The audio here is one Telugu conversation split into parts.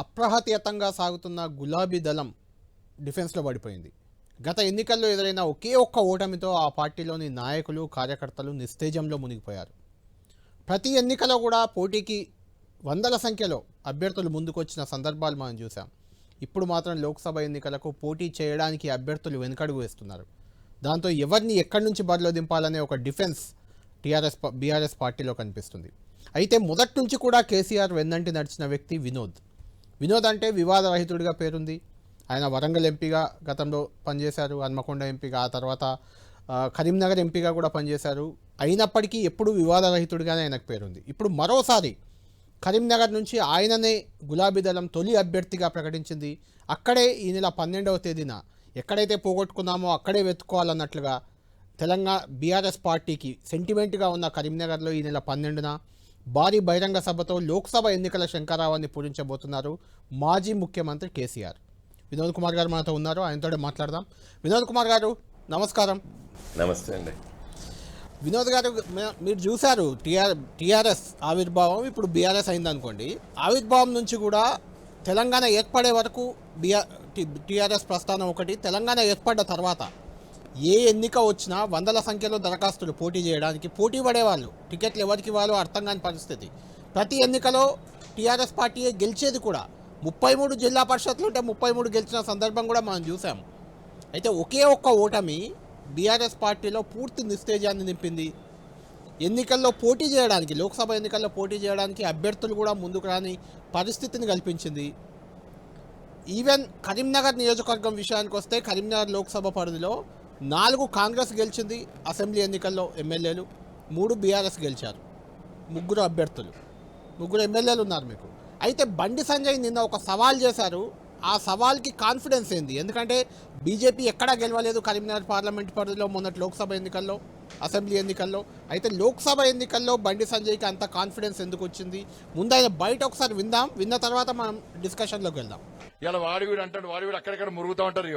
అప్రహతియతంగా సాగుతున్న గులాబీ దళం డిఫెన్స్లో పడిపోయింది. గత ఎన్నికల్లో ఎదురైన ఒకే ఒక్క ఓటమితో ఆ పార్టీలోని నాయకులు కార్యకర్తలు నిస్తేజంలో మునిగిపోయారు. ప్రతి ఎన్నికలో కూడా పోటీకి వందల సంఖ్యలో అభ్యర్థులు ముందుకొచ్చిన సందర్భాలు మనం చూసాం. ఇప్పుడు మాత్రం లోక్సభ ఎన్నికలకు పోటీ చేయడానికి అభ్యర్థులు వెనుకడుగు వేస్తున్నారు. దాంతో ఎవరిని ఎక్కడి నుంచి బరిలో దింపాలనే ఒక డిఫెన్స్ బీఆర్ఎస్ పార్టీలో కనిపిస్తుంది. అయితే మొదటి నుంచి కూడా కేసీఆర్ వెన్నంటి నడిచిన వ్యక్తి వినోద్ అంటే వివాదరహితుడిగా పేరుంది. ఆయన వరంగల్ ఎంపీగా గతంలో పనిచేశారు, హన్మకొండ ఎంపీగా, ఆ తర్వాత కరీంనగర్ ఎంపీగా కూడా పనిచేశారు. అయినప్పటికీ ఎప్పుడూ వివాదరహితుడిగానే ఆయనకు పేరుంది. ఇప్పుడు మరోసారి కరీంనగర్ నుంచి ఆయననే గులాబీ దళం తొలి అభ్యర్థిగా ప్రకటించింది. అక్కడే ఈ నెల 12వ తేదీన ఎక్కడైతే పోగొట్టుకున్నామో అక్కడే వెతుక్కోవాలన్నట్లుగా తెలంగాణ బీఆర్ఎస్ పార్టీకి సెంటిమెంట్గా ఉన్న కరీంనగర్లో ఈ నెల 12న భారీ బహిరంగ సభతో లోక్సభ ఎన్నికల శంఖారావాన్ని పూరించబోతున్నారు మాజీ ముఖ్యమంత్రి కేసీఆర్. వినోద్ కుమార్ గారు మనతో ఉన్నారు, ఆయనతో మాట్లాడదాం. వినోద్ కుమార్ గారు నమస్కారం. నమస్తే అండి. వినోద్ గారు, మీరు చూశారు టీఆర్ఎస్ ఆవిర్భావం, ఇప్పుడు బీఆర్ఎస్ అయిందనుకోండి. ఆవిర్భావం నుంచి కూడా తెలంగాణ ఏర్పడే వరకు టీఆర్ఎస్ ప్రస్థానం ఒకటి. తెలంగాణ ఏర్పడ్డ తర్వాత ఏ ఎన్నిక వచ్చినా వందల సంఖ్యలో దరఖాస్తులు పోటీ చేయడానికి పోటీ పడేవాళ్ళు. టికెట్లు ఎవరికి వాళ్ళు అర్థం కాని పరిస్థితి. ప్రతి ఎన్నికలో టీఆర్ఎస్ పార్టీయే గెలిచేది కూడా. 33 జిల్లా పరిషత్లు ఉంటే 33 గెలిచిన సందర్భం కూడా మనం చూసాం. అయితే ఒకే ఒక్క ఓటమి బీఆర్ఎస్ పార్టీలో పూర్తి నిస్తేజాన్ని నింపింది. ఎన్నికల్లో పోటీ చేయడానికి, లోక్సభ ఎన్నికల్లో పోటీ చేయడానికి అభ్యర్థులు కూడా ముందుకు రాని పరిస్థితిని కల్పించింది. ఈవెన్ కరీంనగర్ నియోజకవర్గం విషయానికి వస్తే కరీంనగర్ లోక్సభ పరిధిలో 4 కాంగ్రెస్ గెలిచింది అసెంబ్లీ ఎన్నికల్లో ఎమ్మెల్యేలు, 3 బీఆర్ఎస్ గెలిచారు. 3 అభ్యర్థులు, 3 ఎమ్మెల్యేలు ఉన్నారు మీకు. అయితే బండి సంజయ్ నిన్న ఒక సవాల్ చేశారు. ఆ సవాల్కి కాన్ఫిడెన్స్ ఏంది? ఎందుకంటే బీజేపీ ఎక్కడా గెలవలేదు కరీంనగర్ పార్లమెంట్ పరిధిలో మొన్నటి లోక్సభ ఎన్నికల్లో, అసెంబ్లీ ఎన్నికల్లో. అయితే లోక్సభ ఎన్నికల్లో బండి సంజయ్కి అంత కాన్ఫిడెన్స్ ఎందుకు వచ్చింది? ముందు ఆయన బయట ఒకసారి విందాం, విన్న తర్వాత మనం డిస్కషన్లోకి వెళ్దాం. ఇలా వాడివీడు అంటాడు, వాడివీడు అక్కడెక్కడ మురుగుతూ ఉంటారు.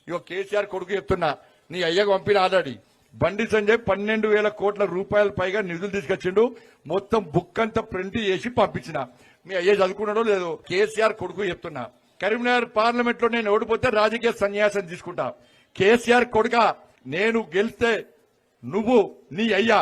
ఇగో కేసీఆర్ కొడుకు చెప్తున్నా, నీ అయ్యకు పంపిన ఆల్రెడీ బండి సంజయ్ 12,000 కోట్ల రూపాయల పైగా నిధులు తీసుకొచ్చిండు. మొత్తం బుక్ అంతా ప్రింట్ చేసి పంపించిన. మీ అయ్యే చదువుకున్నాడో లేదో. కేసీఆర్ కొడుకు చెప్తున్నా, కరీంనగర్ పార్లమెంట్ లో నేను ఓడిపోతే రాజకీయ సన్యాసం తీసుకుంటా. కేసీఆర్ కొడుక, నేను గెలిస్తే నువ్వు నీ అయ్యా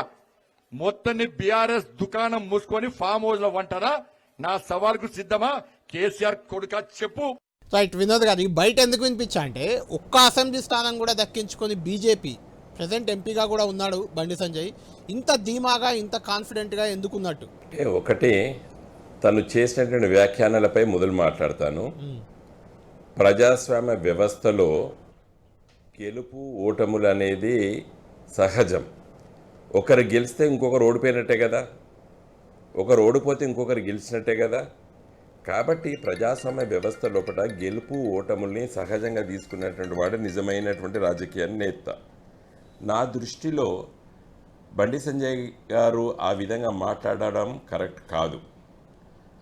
మొత్తాన్ని బీఆర్ఎస్ దుకాణం మూసుకొని ఫామ్ హౌస్ లో వంటారా? నా సవాల్కు సిద్ధమా? కేసీఆర్ కొడుక చెప్పు. రైట్ వినోద్ గారు, బయట ఎందుకు వినిపించా అంటే ఒక్క అసెంబ్లీ స్థానం కూడా దక్కించుకొని బీజేపీ ప్రెసిడెంట్ ఎంపీగా కూడా ఉన్నాడు బండి సంజయ్. ఇంత ధీమాగా, ఇంత కాన్ఫిడెంట్గా ఎందుకున్నట్టు? ఒకటి, తను చేసినటువంటి వ్యాఖ్యానాలపై మొదలు మాట్లాడతాను. ప్రజాస్వామ్య వ్యవస్థలో గెలుపు ఓటములు అనేది సహజం. ఒకరు గెలిస్తే ఇంకొకరు ఓడిపోయినట్టే కదా, ఒకరు ఓడిపోతే ఇంకొకరు గెలిచినట్టే కదా. కాబట్టి ప్రజాస్వామ్య వ్యవస్థ లోపల గెలుపు ఓటముల్ని సహజంగా తీసుకున్నటువంటి వాడు నిజమైనటువంటి రాజకీయ నేత. నా దృష్టిలో బండి సంజయ్ గారు ఆ విధంగా మాట్లాడడం కరెక్ట్ కాదు.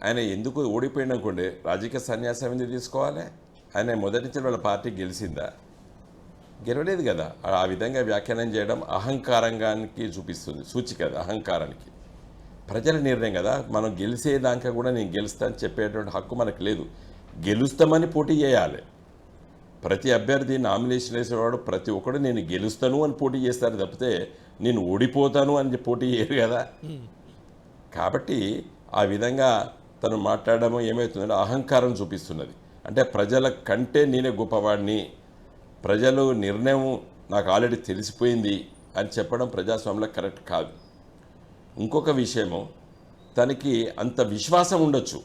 ఆయన ఎందుకు ఓడిపోయిననుకోండి రాజకీయ సన్యాసం ఎందుకు తీసుకోవాలి? ఆయన మొదటి నుంచి వాళ్ళ పార్టీ గెలిచిందా? గెలవలేదు కదా. ఆ విధంగా వ్యాఖ్యానం చేయడం అహంకారంగానికి చూపిస్తుంది, సూచిక కదా అహంకారానికి. ప్రజల నిర్ణయం కదా. మనం గెలిచేదాకా కూడా నేను గెలుస్తానని చెప్పేటువంటి హక్కు మనకు లేదు. గెలుస్తామని పోటీ చేయాలి. ప్రతి అభ్యర్థి నామినేషన్ వేసేవాడు ప్రతి ఒక్కడు నేను గెలుస్తాను అని పోటీ చేస్తారు తప్పితే నేను ఓడిపోతాను అని పోటీ చేయరు కదా. కాబట్టి ఆ విధంగా తను మాట్లాడడం ఏమవుతుందంటే అహంకారం చూపిస్తున్నది. అంటే ప్రజల కంటే నేనే గొప్పవాడిని, ప్రజలు నిర్ణయం నాకు ఆల్రెడీ తెలిసిపోయింది అని చెప్పడం ప్రజాస్వామ్యంలో కరెక్ట్ కాదు. ఇంకొక విషయము, తనకి అంత విశ్వాసం ఉండొచ్చు,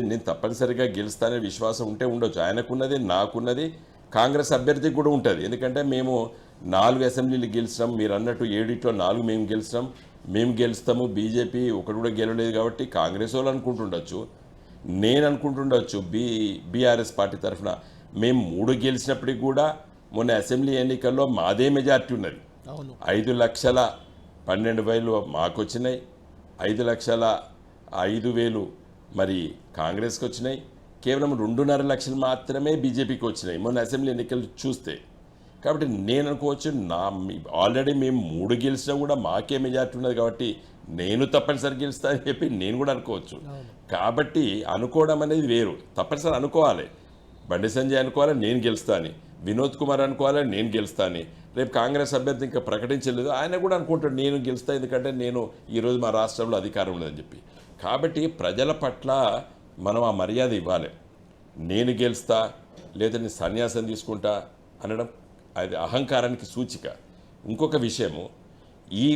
నేను తప్పనిసరిగా గెలుస్తానే విశ్వాసం ఉండొచ్చు. ఆయనకున్నది, నాకున్నది, కాంగ్రెస్ అభ్యర్థికి కూడా ఉంటుంది. ఎందుకంటే మేము 4 అసెంబ్లీలు గెలిచినాం, మీరు అన్నట్టు 7 4 మేము గెలిచినాం, మేము గెలుస్తాము. బీజేపీ ఒకటి కూడా గెలవలేదు కాబట్టి కాంగ్రెస్ వాళ్ళు అనుకుంటుండొచ్చు, నేను అనుకుంటుండొచ్చు బీఆర్ఎస్ పార్టీ తరఫున మేము 3 గెలిచినప్పటికి కూడా మొన్న అసెంబ్లీ ఎన్నికల్లో మాదే మెజార్టీ ఉన్నది. 5,12,000 మాకు వచ్చినాయి, 5,05,000 మరి కాంగ్రెస్కి వచ్చినాయి, కేవలం 2.5 లక్షలు మాత్రమే బీజేపీకి వచ్చినాయి మొన్న అసెంబ్లీ ఎన్నికలు చూస్తే. కాబట్టి నేను అనుకోవచ్చు ఆల్రెడీ మేము 3 గెలిచినా కూడా మాకే మెజార్టీ ఉన్నది కాబట్టి నేను తప్పనిసరి గెలుస్తా అని చెప్పి నేను కూడా అనుకోవచ్చు. కాబట్టి అనుకోవడం అనేది వేరు, తప్పనిసరి అనుకోవాలి. బండి సంజయ్ అనుకోవాలి నేను గెలుస్తా అని, వినోద్ కుమార్ అనుకోవాలి నేను గెలుస్తా అని, రేపు కాంగ్రెస్ అభ్యర్థి ఇంకా ప్రకటించలేదు ఆయన కూడా అనుకుంటాడు నేను గెలుస్తా ఎందుకంటే నేను ఈరోజు మా రాష్ట్రంలో అధికారం ఉన్నదని చెప్పి. కాబట్టి ప్రజల పట్ల మనం ఆ మర్యాద ఇవ్వాలి. నేను గెలుస్తా లేదా నేను సన్యాసం తీసుకుంటా అనడం అది అహంకారానికి సూచిక. ఇంకొక విషయము, ఈ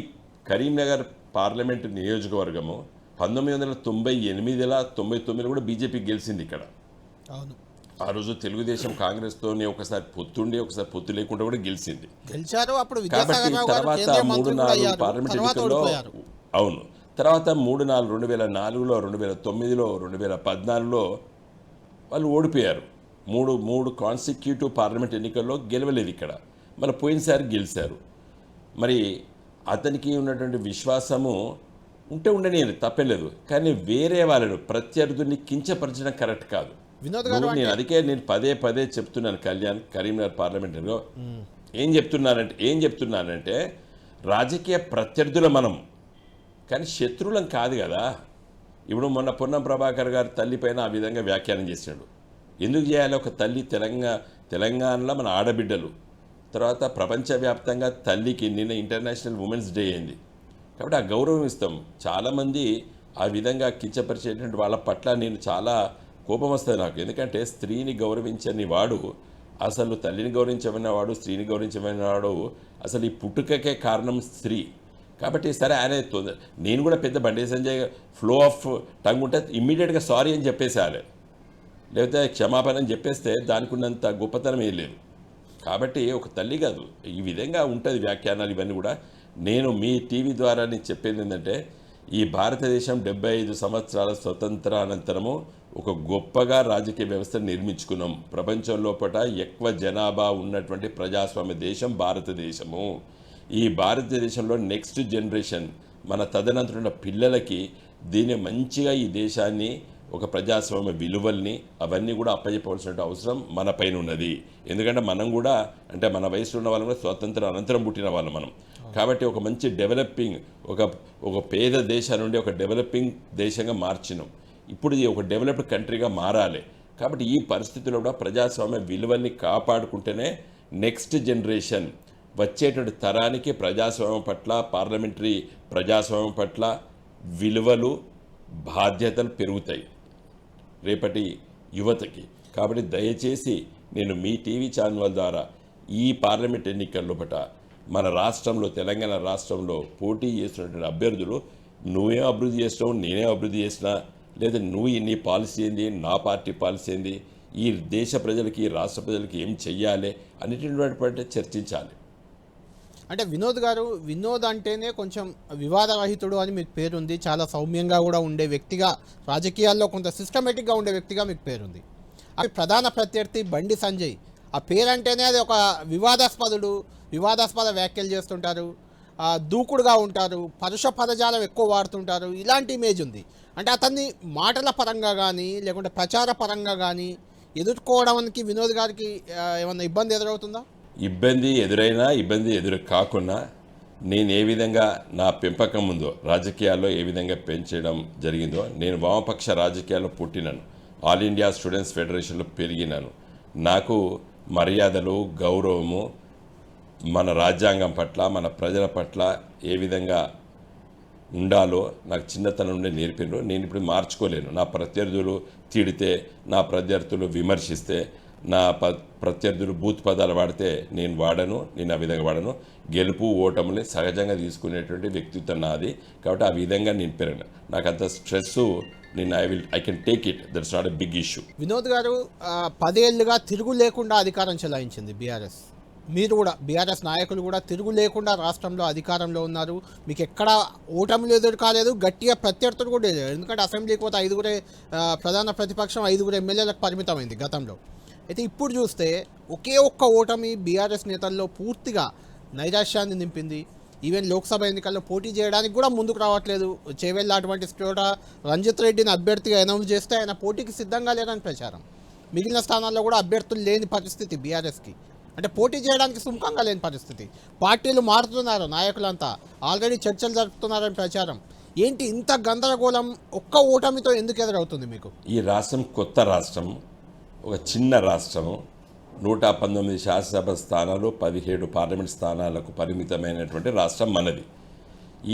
కరీంనగర్ పార్లమెంటు నియోజకవర్గము 1998 99 కూడా బీజేపీ గెలిచింది ఇక్కడ. అవును, ఆ రోజు తెలుగుదేశం కాంగ్రెస్తోనే ఒకసారి పొత్తుండి ఒకసారి పొత్తు లేకుండా కూడా గెలిచింది. గెలిచారు. అప్పుడు కాబట్టి తర్వాత 3-4 పార్లమెంట్ ఎన్నికల్లో అవును, తర్వాత 3-4 2004లో 2009లో 2014లో వాళ్ళు ఓడిపోయారు. మూడు కాన్సిక్యూటివ్ పార్లమెంట్ ఎన్నికల్లో గెలవలేదు ఇక్కడ. మరి పోయినసారి గెలిచారు. మరి అతనికి ఉన్నటువంటి విశ్వాసము ఉంటే ఉండని తప్పలేదు, కానీ వేరే వాళ్ళను ప్రత్యర్థుల్ని కించపరచడం కరెక్ట్ కాదు. వినోద్ గారు నేను పదే చెప్తున్నాను కరీంనగర్ పార్లమెంటరీలో ఏం చెప్తున్నానంటే రాజకీయ ప్రత్యర్థుల మనం, కానీ శత్రువులం కాదు కదా. ఇప్పుడు మొన్న పొన్నం ప్రభాకర్ గారి తల్లి పైన ఆ విధంగా వ్యాఖ్యానం చేసినాడు. ఎందుకు చేయాలి? ఒక తల్లి తెలంగాణలో మన ఆడబిడ్డలు, తర్వాత ప్రపంచవ్యాప్తంగా తల్లికి నిన్న ఇంటర్నేషనల్ ఉమెన్స్ డే అయింది కాబట్టి ఆ గౌరవం ఇస్తాం. చాలామంది ఆ విధంగా కించపరిచేటువంటి వాళ్ళ పట్ల నేను చాలా కోపం వస్తుంది నాకు. ఎందుకంటే స్త్రీని గౌరవించని వాడు, అసలు తల్లిని గౌరవించమన్న వాడు, స్త్రీని గౌరవించమన్న వాడు, అసలు ఈ పుట్టుకకే కారణం స్త్రీ. కాబట్టి సరే ఆయన నేను కూడా పెద్ద Bandi Sanjay flow of tongue ఉంటే ఇమ్మీడియట్గా సారీ అని చెప్పేసేయాలి, లేకపోతే క్షమాపణ అని చెప్పేస్తే దానికి ఉన్నంత గొప్పతనం ఏం లేదు. కాబట్టి ఒక తల్లి కాదు, ఈ విధంగా ఉంటుంది వ్యాఖ్యానాలు ఇవన్నీ కూడా. నేను మీ టీవీ ద్వారా నేను చెప్పేది ఏంటంటే ఈ భారతదేశం 75 సంవత్సరాల స్వతంత్రానంతరము ఒక గొప్పగా రాజకీయ వ్యవస్థను నిర్మించుకున్నాం. ప్రపంచం లోపల ఎక్కువ జనాభా ఉన్నటువంటి ప్రజాస్వామ్య దేశం భారతదేశము. ఈ భారతదేశంలో నెక్స్ట్ జనరేషన్ మన తదనంతరున్న పిల్లలకి దీన్ని మంచిగా ఈ దేశాన్ని ఒక ప్రజాస్వామ్య విలువల్ని అవన్నీ కూడా అప్పచెప్పవలసిన అవసరం మన పైన ఉన్నది. ఎందుకంటే మనం కూడా అంటే మన వయసులో ఉన్న వాళ్ళం కూడా స్వాతంత్రం అనంతరం పుట్టిన వాళ్ళం మనం. కాబట్టి ఒక మంచి డెవలపింగ్ ఒక పేద దేశం నుండి ఒక డెవలపింగ్ దేశంగా మార్చినాం. ఇప్పుడు ఇది ఒక డెవలప్డ్ కంట్రీగా మారాలి. కాబట్టి ఈ పరిస్థితుల్లో కూడా ప్రజాస్వామ్య విలువల్ని కాపాడుకుంటేనే నెక్స్ట్ జనరేషన్ వచ్చేటువంటి తరానికి ప్రజాస్వామ్యం పట్ల, పార్లమెంటరీ ప్రజాస్వామ్యం పట్ల విలువలు, బాధ్యతలు పెరుగుతాయి రేపటి యువతకి. కాబట్టి దయచేసి నేను మీ టీవీ ఛానల్ ద్వారా ఈ పార్లమెంట్ ఎన్నికల్లో మన రాష్ట్రంలో, తెలంగాణ రాష్ట్రంలో పోటీ చేస్తున్నటువంటి అభ్యర్థులు నువ్వే అభివృద్ధి చేస్తావు, నేనే అభివృద్ధి చేసినా, లేదా నువ్వు నీ పాలసీ ఏంది, నా పార్టీ పాలసీ ఏంది, ఈ దేశ ప్రజలకి, ఈ రాష్ట్ర ప్రజలకి ఏం చెయ్యాలి అనేటువంటి చర్చించాలి. అంటే వినోద్ గారు, వినోద్ అంటేనే కొంచెం వివాదరహితుడు అని మీకు పేరుంది. చాలా సౌమ్యంగా కూడా ఉండే వ్యక్తిగా, రాజకీయాల్లో కొంత సిస్టమేటిక్గా ఉండే వ్యక్తిగా మీకు పేరుంది. అవి ప్రధాన ప్రత్యర్థి బండి సంజయ్, ఆ పేరంటేనే అది ఒక వివాదాస్పద వ్యాఖ్యలు చేస్తుంటారు, దూకుడుగా ఉంటారు, పరుష పదజాలం ఎక్కువ వాడుతుంటారు, ఇలాంటి ఇమేజ్ ఉంది. అంటే అతన్ని మాటల పరంగా కానీ లేకుంటే ప్రచార పరంగా కానీ ఎదుర్కోవడానికి వినోద్ గారికి ఏమన్నా ఇబ్బంది ఎదురవుతుందా? ఇబ్బంది ఎదురు కాకుండా నేను ఏ విధంగా నా పెంపకం ఉందో రాజకీయాల్లో ఏ విధంగా పెంచడం జరిగిందో, నేను వామపక్ష రాజకీయాల్లో పుట్టినాను, ఆల్ ఇండియా స్టూడెంట్స్ ఫెడరేషన్లో పెరిగినాను. నాకు మర్యాదలు, గౌరవము, మన రాజ్యాంగం పట్ల, మన ప్రజల పట్ల ఏ విధంగా ఉండాలో నాకు చిన్నతనం నుండి నేర్పినారు. నేను ఇప్పుడు మార్చుకోలేను. నా ప్రత్యర్థులు తిడితే, నా ప్రత్యర్థులు విమర్శిస్తే, నా ప్రత్యర్థులు బూత్ పదాలు వాడితే నేను ఆ విధంగా వాడను. గెలుపు ఓటముని సహజంగా తీసుకునేటువంటి వ్యక్తిత్వం నాది. కాబట్టి ఆ విధంగా నేను పెరిగిన, నాకు అంత స్ట్రెస్ నేను I can take it, that's not a big issue. Vinod గారు 10 ఏళ్ళుగా తిరుగు లేకుండా అధికారం చెలాయించింది బీఆర్ఎస్. మీరు కూడా, బీఆర్ఎస్ నాయకులు కూడా తిరుగు లేకుండా రాష్ట్రంలో అధికారంలో ఉన్నారు. మీకు ఎక్కడ ఓటమిలు ఎదురు కాలేదు, గట్టిగా ప్రత్యర్థులు కూడా లేదు. ఎందుకంటే అసెంబ్లీకి పోతే 5 ప్రధాన ప్రతిపక్షం 5 ఎమ్మెల్యేలకు పరిమితమైంది గతంలో. అయితే ఇప్పుడు చూస్తే ఒకే ఒక్క ఓటమి బీఆర్ఎస్ నేతల్లో పూర్తిగా నైరాశ్యాన్ని నింపింది. ఈవెన్ లోక్సభ ఎన్నికల్లో పోటీ చేయడానికి కూడా ముందుకు రావట్లేదు. చేవెళ్ళ అటువంటి చోట రంజిత్ రెడ్డిని అభ్యర్థిగా అనౌన్స్ చేస్తే ఆయన పోటీకి సిద్ధంగా లేదని ప్రచారం. మిగిలిన స్థానాల్లో కూడా అభ్యర్థులు లేని పరిస్థితి బీఆర్ఎస్కి. అంటే పోటీ చేయడానికి సుముఖంగా లేని పరిస్థితి. పార్టీలు మారుతున్నారు, నాయకులంతా ఆల్రెడీ చర్చలు జరుపుతున్నారని ప్రచారం. ఏంటి ఇంత గందరగోళం ఒక్క ఓటమితో ఎందుకు ఎదురవుతుంది మీకు? ఈ రాష్ట్రం కొత్త రాష్ట్రం, ఒక చిన్న రాష్ట్రము, 119 శాసనసభ స్థానాలు, 17 పార్లమెంట్ స్థానాలకు పరిమితమైనటువంటి రాష్ట్రం మనది.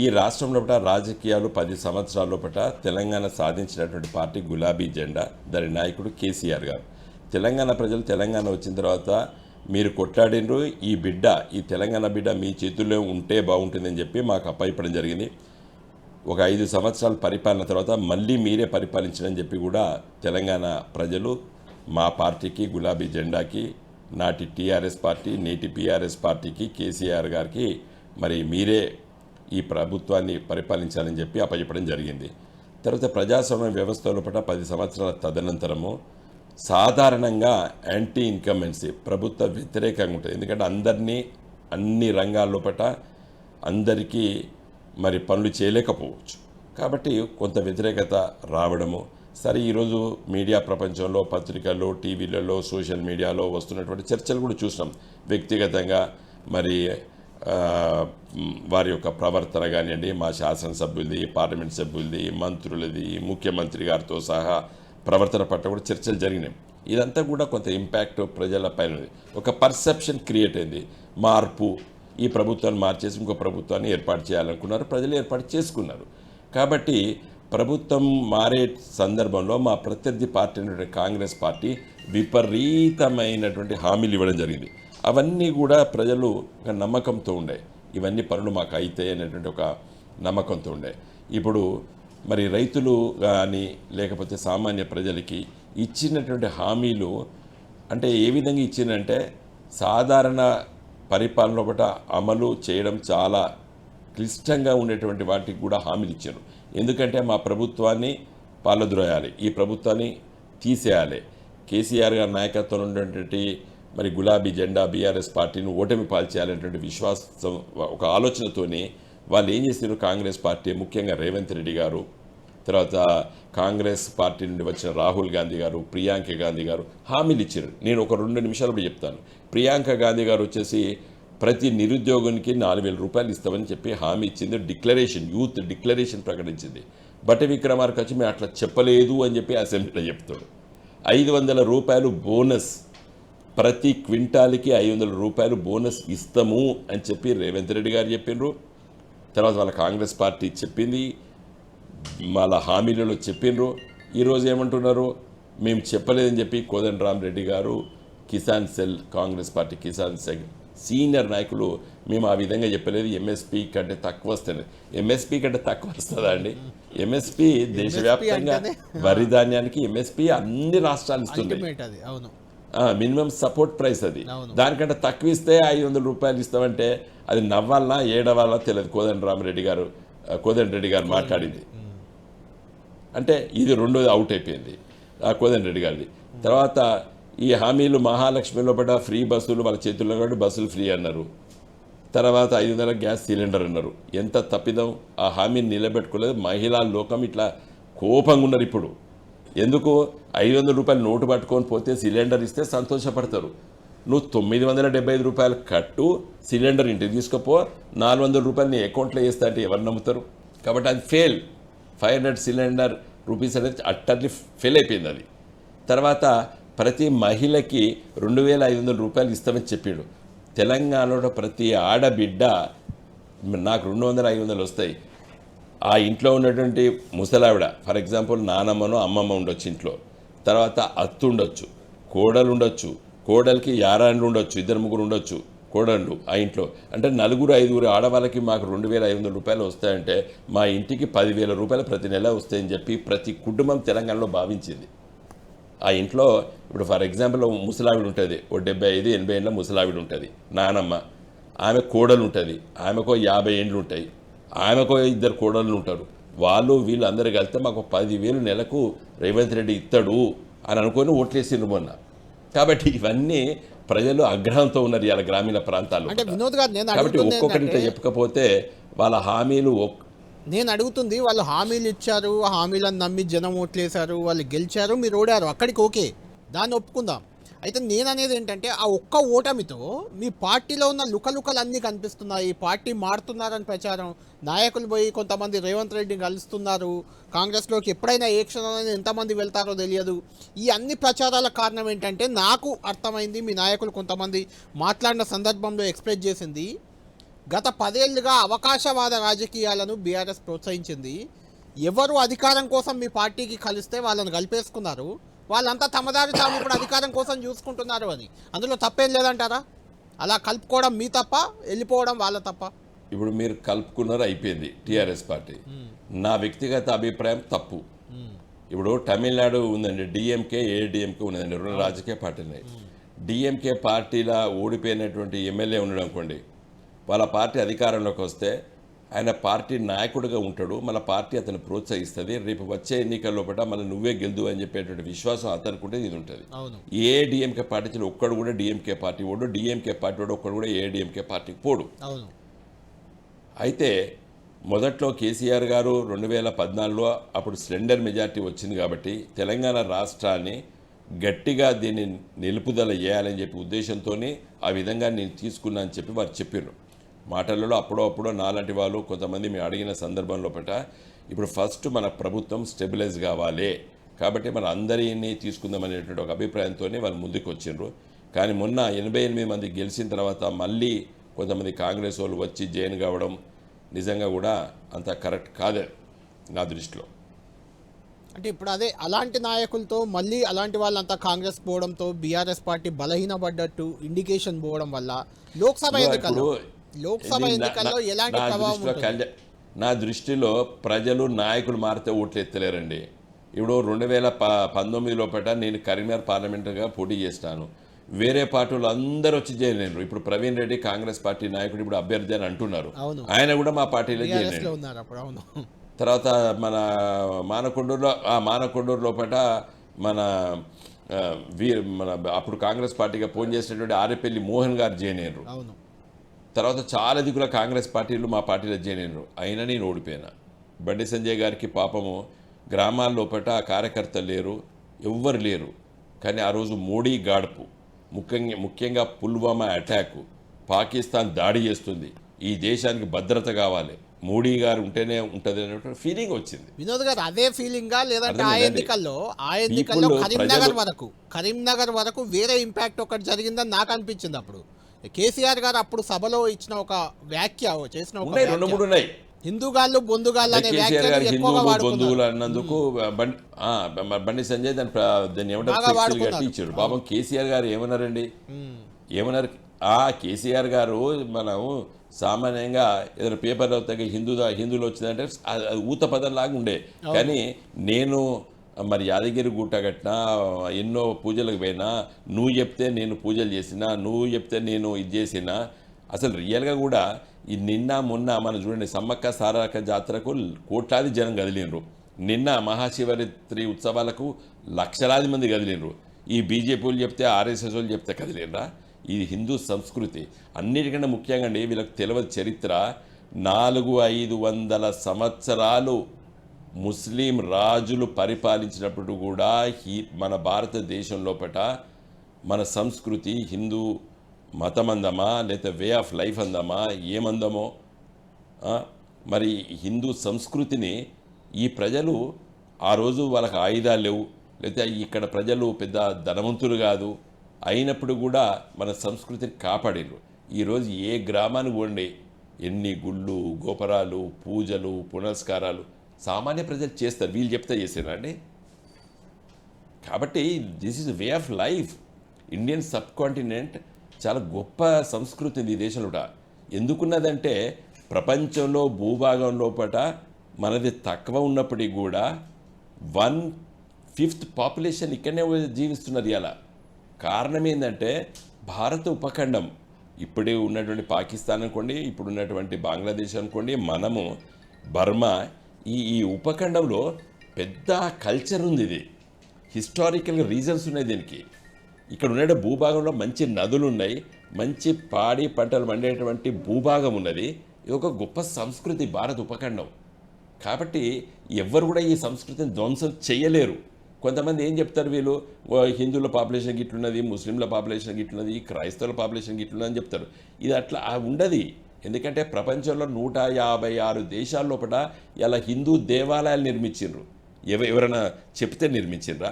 ఈ రాష్ట్రం లోపల రాజకీయాలు 10 సంవత్సరాల లోపల తెలంగాణ సాధించినటువంటి పార్టీ గులాబీ జెండా, దాని నాయకుడు కేసీఆర్ గారు. తెలంగాణ ప్రజలు తెలంగాణ వచ్చిన తర్వాత మీరు కొట్లాడినరు, ఈ తెలంగాణ బిడ్డ మీ చేతుల్లో ఉంటే బాగుంటుందని చెప్పి మాకు అప్పచెప్పడం జరిగింది. ఒక 5 సంవత్సరాల పరిపాలన తర్వాత మళ్ళీ మీరే పరిపాలించడని చెప్పి కూడా తెలంగాణ ప్రజలు మా పార్టీకి, గులాబీ జెండాకి, నాటి టీఆర్ఎస్ పార్టీ, నేటి పీఆర్ఎస్ పార్టీకి, కేసీఆర్ గారికి మరి మీరే ఈ ప్రభుత్వాన్ని పరిపాలించాలని చెప్పి అప్పచెప్పడం జరిగింది. తర్వాత ప్రజాస్వామ్య వ్యవస్థ లోపల 10 సంవత్సరాల తదనంతరము సాధారణంగా యాంటీ ఇన్కంబెన్సీ, ప్రభుత్వ వ్యతిరేకంగా ఉంటుంది. ఎందుకంటే అన్ని రంగాల లోపల అందరికీ మరి పనులు చేయలేకపోవచ్చు. కాబట్టి కొంత వ్యతిరేకత రావడము. సరే, ఈరోజు మీడియా ప్రపంచంలో, పత్రికల్లో, టీవీలలో, సోషల్ మీడియాలో వస్తున్నటువంటి చర్చలు కూడా చూసినాం. వ్యక్తిగతంగా మరి వారి యొక్క ప్రవర్తన కానివ్వండి, మా శాసనసభ్యులది, పార్లమెంట్ సభ్యులది, మంత్రులది, ముఖ్యమంత్రి గారితో సహా ప్రవర్తన పట్ల కూడా చర్చలు జరిగినాయి. ఇదంతా కూడా కొంత ఇంపాక్ట్ ప్రజల పైన ఉంది. ఒక పర్సెప్షన్ క్రియేట్ అయింది. మార్పు, ఈ ప్రభుత్వాన్ని మార్చేసి ఇంకో ప్రభుత్వాన్ని ఏర్పాటు చేయాలనుకున్నారు, ప్రజలు ఏర్పాటు చేసుకున్నారు. కాబట్టి ప్రభుత్వం మారే సందర్భంలో మా ప్రత్యర్థి పార్టీ అయినటువంటి కాంగ్రెస్ పార్టీ విపరీతమైనటువంటి హామీలు ఇవ్వడం జరిగింది. అవన్నీ కూడా ప్రజలు ఒక నమ్మకంతో ఉండే, ఇవన్నీ పనులు మాకు అవుతాయి అనేటువంటి ఒక నమ్మకంతో ఉండే. ఇప్పుడు మరి రైతులు కానీ లేకపోతే సామాన్య ప్రజలకి ఇచ్చినటువంటి హామీలు అంటే ఏ విధంగా ఇచ్చిందంటే, సాధారణ పరిపాలన ఒకట అమలు చేయడం చాలా క్లిష్టంగా ఉండేటువంటి వాటికి కూడా హామీలు ఇచ్చారు. ఎందుకంటే మా ప్రభుత్వాన్ని పాలద్రోయాలి, ఈ ప్రభుత్వాన్ని తీసేయాలి, కేసీఆర్ గారి నాయకత్వంలో ఉన్నటువంటి మరి గులాబీ జెండా బీఆర్ఎస్ పార్టీని ఓటమి పాల్చేయాలనేటువంటి విశ్వాసం, ఒక ఆలోచనతోనే వాళ్ళు ఏం చేశారు, కాంగ్రెస్ పార్టీ ముఖ్యంగా రేవంత్ రెడ్డి గారు, తర్వాత కాంగ్రెస్ పార్టీ నుండి వచ్చిన రాహుల్ గాంధీ గారు, ప్రియాంక గాంధీ గారు హామీలు ఇచ్చారు. నేను ఒక 2 నిమిషాలు కూడా చెప్తాను. ప్రియాంక గాంధీ గారు వచ్చేసి ప్రతి నిరుద్యోగునికి 4,000 రూపాయలు ఇస్తామని చెప్పి హామీ ఇచ్చింది. డిక్లరేషన్, యూత్ డిక్లరేషన్ ప్రకటించింది. బట్టి విక్రమార్క వచ్చి మేము అట్లా చెప్పలేదు అని చెప్పి అసెంబ్లీలో చెప్తాడు. 500 రూపాయలు బోనస్, ప్రతి క్వింటాల్కి 500 రూపాయలు బోనస్ ఇస్తాము అని చెప్పి రేవంత్ రెడ్డి గారు చెప్పిండ్రు. తర్వాత వాళ్ళ కాంగ్రెస్ పార్టీ చెప్పింది, వాళ్ళ హామీలలో చెప్పిండ్రు. ఈరోజు ఏమంటున్నారు, మేము చెప్పలేదని చెప్పి కోదండరామరెడ్డి గారు, Kisan cell, Congress party Kisan cell senior నాయకులు, మేము ఆ విధంగా చెప్పలేదు, ఎంఎస్పీ కంటే తక్కువ వస్తుంది. ఎంఎస్పీ కంటే తక్కువ వస్తుందా అండి? ఎంఎస్పీ దేశవ్యాప్తంగా వరి ధాన్యానికి ఎంఎస్పీ అన్ని రాష్ట్రాలు ఇస్తున్నాయి. మినిమం సపోర్ట్ ప్రైస్ అది. దానికంటే తక్కువ ఇస్తే 500 రూపాయలు ఇస్తామంటే అది నవ్వాలనా ఏడవాలనా తెలియదు. కోదండరెడ్డి గారు మాట్లాడింది అంటే ఇది రెండోది అవుట్ అయిపోయింది కోదండరెడ్డి గారిది. తర్వాత ఈ హామీలు మహాలక్ష్మిలో పడ్డ ఫ్రీ బస్సులు వాళ్ళ చేతుల్లో కాబట్టి బస్సులు ఫ్రీ అన్నారు. తర్వాత 500 గ్యాస్ సిలిండర్ అన్నారు. ఎంత తప్పిదం, ఆ హామీని నిలబెట్టుకోలేదు. మహిళా లోకం ఇట్లా కోపంగా ఉన్నారు ఇప్పుడు. ఎందుకు 500 రూపాయలు నోటు పట్టుకొని పోతే సిలిండర్ ఇస్తే సంతోషపడతారు. నువ్వు 975 రూపాయలు కట్టు, సిలిండర్ ఇంటికి తీసుకుపో, 400 రూపాయలు నీ అకౌంట్లో వేస్తా అంటే ఎవరు నమ్ముతారు? కాబట్టి అది ఫెయిల్. 500 సిలిండర్ రూపీస్ అనేది అట్టర్లీ ఫెయిల్ అయిపోయింది అది. తర్వాత ప్రతి మహిళకి 2,500 రూపాయలు ఇస్తామని చెప్పాడు. తెలంగాణలో ప్రతి ఆడబిడ్డ నాకు 200-500 వస్తాయి. ఆ ఇంట్లో ఉన్నటువంటి ముసలావిడ, ఫర్ ఎగ్జాంపుల్ నానమ్మనో అమ్మమ్మ ఉండొచ్చు ఇంట్లో, తర్వాత అత్త ఉండొచ్చు, కోడలు ఉండొచ్చు, కోడలికి యారాండ్లు ఉండొచ్చు, 2-3 ఉండొచ్చు కోడళ్ళు ఆ ఇంట్లో. అంటే 4-5 ఆడవాళ్ళకి మాకు 2,500 రూపాయలు వస్తాయంటే మా ఇంటికి 10,000 రూపాయలు ప్రతి నెల వస్తాయని చెప్పి ప్రతి కుటుంబం తెలంగాణలో భావించింది. ఆ ఇంట్లో ఇప్పుడు ఫర్ ఎగ్జాంపుల్ ముసలావిడ ఉంటుంది, 75-80 ఏళ్ళ ముసలావిడ ఉంటుంది నానమ్మ, ఆమె కోడలు ఉంటుంది, ఆమెకో 50 ఏండ్లు ఉంటాయి, ఆమెకో 2 కోడళ్ళు ఉంటారు. వీళ్ళు అందరూ కలిస్తే మాకు 10,000 నెలకు రేవంత్ రెడ్డి ఇస్తాడు అని అనుకొని ఓట్లేసిండ్రు మొన్న. కాబట్టి ఇవన్నీ ప్రజలు ఆగ్రహంతో ఉన్నారు ఇవాళ గ్రామీణ ప్రాంతాల్లో. కాబట్టి ఒక్కొక్కటి చెప్పకపోతే వాళ్ళ హామీలు నేను అడుగుతుంది, వాళ్ళు హామీలు ఇచ్చారు, హామీలను నమ్మి జనం ఓట్లేశారు, వాళ్ళు గెలిచారు, మీరు ఓడారు, అక్కడికి ఓకే, దాన్ని ఒప్పుకుందాం. అయితే నేననేది ఏంటంటే ఆ ఒక్క ఓటమితో మీ పార్టీలో ఉన్న లుకలుకలు అన్నీ కనిపిస్తున్నాయి. పార్టీ మారుతున్నారని ప్రచారం, నాయకులు పోయి కొంతమంది రేవంత్ రెడ్డిని కలుస్తున్నారు, కాంగ్రెస్లోకి ఎప్పుడైనా ఏ క్షణంలో ఎంతమంది వెళ్తారో తెలియదు. ఈ అన్ని ప్రచారాల కారణం ఏంటంటే నాకు అర్థమైంది, మీ నాయకులు కొంతమంది మాట్లాడిన సందర్భంలో ఎక్స్ప్రెస్ చేసింది, గత 10 ఏళ్లుగా అవకాశవాద రాజకీయాలను బీఆర్ఎస్ ప్రోత్సహించింది. ఎవరు అధికారం కోసం మీ పార్టీకి కలిస్తే వాళ్ళని కలిపేసుకున్నారు, వాళ్ళంతా తమదారి తాము ఇప్పుడు అధికారం కోసం చూసుకుంటున్నారు. అది అందులో తప్పేం లేదంటారా? అలా కలుపుకోవడం మీ తప్ప, వెళ్ళిపోవడం వాళ్ళ తప్ప? ఇప్పుడు మీరు కలుపుకున్నారు, అయిపోయింది టీఆర్ఎస్ పార్టీ. నా వ్యక్తిగత అభిప్రాయం తప్పు. ఇప్పుడు తమిళనాడు ఉందండి, డిఎంకే ఏడిఎంకే ఉన్నదండి, 2 రాజకీయ పార్టీలు. డిఎంకే పార్టీలో ఓడిపోయినటువంటి ఎమ్మెల్యే ఉన్నాడు అనుకోండి, వాళ్ళ పార్టీ అధికారంలోకి వస్తే ఆయన పార్టీ నాయకుడిగా ఉంటాడు, మన పార్టీ అతను ప్రోత్సహిస్తుంది, రేపు వచ్చే ఎన్నికల్లో పట్ల మళ్ళీ నువ్వే గెలుదు అని చెప్పేటువంటి విశ్వాసం అతనికి ఉంటే ఇది ఉంటుంది. ఏ డిఎంకే పార్టీ ఒక్కడు కూడా డిఎంకే పార్టీ ఓడు, డిఎంకే పార్టీ వాడు ఒక్కడు కూడా ఏడిఎంకే పార్టీకి పోడు. అయితే మొదట్లో కేసీఆర్ గారు 2014లో అప్పుడు స్లెండర్ మెజార్టీ వచ్చింది కాబట్టి తెలంగాణ రాష్ట్రాన్ని గట్టిగా దీన్ని నిలుపుదల చేయాలని చెప్పి ఉద్దేశంతో ఆ విధంగా నేను తీసుకున్నా అని చెప్పి వారు చెప్పారు. మాటలలో అప్పుడో నాలాంటి వాళ్ళు కొంతమంది మేము అడిగిన సందర్భంలో ఇప్పుడు ఫస్ట్ మన ప్రభుత్వం స్టెబిలైజ్ కావాలి కాబట్టి మన అందరినీ తీసుకుందామనేటువంటి ఒక అభిప్రాయంతో వాళ్ళు ముందుకు వచ్చిండ్రు. కానీ మొన్న 88 మంది గెలిచిన తర్వాత మళ్ళీ కొంతమంది కాంగ్రెస్ వాళ్ళు వచ్చి జాయిన్ కావడం నిజంగా కూడా అంత కరెక్ట్ కాదే నా దృష్టిలో. అంటే ఇప్పుడు అదే అలాంటి నాయకులతో మళ్ళీ అలాంటి వాళ్ళంతా కాంగ్రెస్ పోవడంతో బీఆర్ఎస్ పార్టీ బలహీనపడ్డట్టు ఇండికేషన్ పోవడం వల్ల లోక్సభ ఎన్నికల్లో ఎలాంటి ప్రభావం ఉంటుంది? నా దృష్టిలో ప్రజలు నాయకులు మారితే ఓట్లు ఎత్తలేరండి. ఇప్పుడు 2019 లోపల నేను కరీంనగర్ పార్లమెంటుగా పోటీ చేస్తాను, వేరే పార్టీలు అందరూ వచ్చి చేయలేరు. ఇప్పుడు ప్రవీణ్ రెడ్డి కాంగ్రెస్ పార్టీ నాయకుడు ఇప్పుడు అభ్యర్థి అని అంటున్నారు, ఆయన కూడా మా పార్టీలో చేయలేరు. తర్వాత మన మానకొండూరు లోపల మన అప్పుడు కాంగ్రెస్ పార్టీగా ఫోన్ చేసినటువంటి ఆరేపల్లి మోహన్ గారు చేయలేరు. తర్వాత చాలా దిగుల కాంగ్రెస్ పార్టీలు మా పార్టీలో చేయలేరు, అయినా నేను ఓడిపోయినా. బండి సంజయ్ గారికి పాపము గ్రామాల లోపల కార్యకర్తలు లేరు, ఎవ్వరు లేరు. కానీ ఆ రోజు మోడీ గాడుపు, ముఖ్యంగా పుల్వామా అటాకు, పాకిస్తాన్ దాడి చేస్తుంది, ఈ దేశానికి భద్రత కావాలి, మోడీ గారు ఉంటేనే ఉంటుంది అనే ఫీలింగ్ వచ్చింది. వినోద్ గారు అదే ఫీలింగా లేదంటే ఆ ఎన్నికల్లో కరీంనగర్ వరకు వేరే ఇంపాక్ట్ ఒకటి జరిగిందని నాకు అనిపించింది. అప్పుడు కేసీఆర్ గారు అప్పుడు సభలో ఇచ్చిన ఒక వ్యాఖ్య చేసిన ఒక 2-3 ఉన్నాయి. హిందూగాళ్ళు బొందుగాళ్ళు అనే బొందువులు అన్నందుకు బండి సంజయ్ దాన్ని ఏమంటారు ఇచ్చారు. పాపం కేసీఆర్ గారు ఏమన్నారండి, ఏమన్నారు? కేసీఆర్ గారు మనం సామాన్యంగా ఏదైనా పేపర్లో తగ్గ హిందువులు వచ్చిందంటే ఊత పదంలాగా ఉండే. కానీ నేను మరి యాదగిరి గుట్ట కట్టినా, ఎన్నో పూజలకు పోయినా, నువ్వు చెప్తే నేను పూజలు చేసినా, నువ్వు చెప్తే నేను ఇది చేసినా, అసలు రియల్గా కూడా ఈ నిన్న మొన్న మనం చూడండి సమ్మక్క సారక్క జాతరకు కోట్లాది జనం కదిలినరు, నిన్న మహాశివరాత్రి ఉత్సవాలకు లక్షలాది మంది కదిలినరు. ఈ బీజేపీలు చెప్తే ఆర్ఎస్ఎస్ వాళ్ళు చెప్తే కదిలినరా? ఇది హిందూ సంస్కృతి. అన్నిటికంటే ముఖ్యంగా అండి వీళ్ళకి తెలియదు చరిత్ర. 400-500 సంవత్సరాలు ముస్లిం రాజులు పరిపాలించినప్పుడు కూడా మన భారతదేశం లోపల మన సంస్కృతి హిందూ మతం అందమా లేదా వే ఆఫ్ లైఫ్ అందమా ఏమందమో, మరి హిందూ సంస్కృతిని ఈ ప్రజలు ఆ రోజు వాళ్ళకి ఆయుధాలు లేవు, లేదా ఇక్కడ ప్రజలు పెద్ద ధనవంతులు కాదు, అయినప్పుడు కూడా మన సంస్కృతిని కాపాడారు. ఈరోజు ఏ గ్రామానికి పోండి ఎన్ని గుళ్ళు గోపురాలు పూజలు పునస్కారాలు సామాన్య ప్రజలు చేస్తారు, వీళ్ళు చెప్తే చేసారండి. కాబట్టి this is way of life. Indian sub continent చాలా గొప్ప సంస్కృతి ఉంది ఈ దేశంలో. ఎందుకున్నదంటే ప్రపంచంలో భూభాగం లోపల మనది తక్కువ ఉన్నప్పటికీ కూడా 1/5 పాపులేషన్ ఇక్కడనే జీవిస్తున్నారు. ఇలా కారణం ఏంటంటే భారత ఉపఖండం, ఇప్పుడు ఉన్నటువంటి పాకిస్తాన్ అనుకోండి, ఇప్పుడు ఉన్నటువంటి బంగ్లాదేశ్ అనుకోండి, మనము బర్మా, ఈ ఉపఖండంలో పెద్ద కల్చర్ ఉంది. ఇది హిస్టారికల్ రీజన్స్ ఉన్నాయి దీనికి. ఇక్కడ ఉండే భూభాగంలో మంచి నదులు ఉన్నాయి, మంచి పాడి పంటలు పండేటువంటి భూభాగం ఉన్నది. ఇది ఒక గొప్ప సంస్కృతి భారత ఉపఖండం. కాబట్టి ఎవ్వరు కూడా ఈ సంస్కృతిని ధ్వంసం చేయలేరు. కొంతమంది ఏం చెప్తారు వీళ్ళు, హిందువుల పాపులేషన్ ఇట్లున్నది, ముస్లింల పాపులేషన్ ఇట్లున్నది, క్రైస్తవుల పాపులేషన్ ఇట్లున్నది అని చెప్తారు. ఇది అట్లా ఉండదు. ఎందుకంటే ప్రపంచంలో 156 దేశాల లోపల ఇలా హిందూ దేవాలయాలు నిర్మించిండ్రు. ఎవరైనా చెప్తే నిర్మించిండ్రా?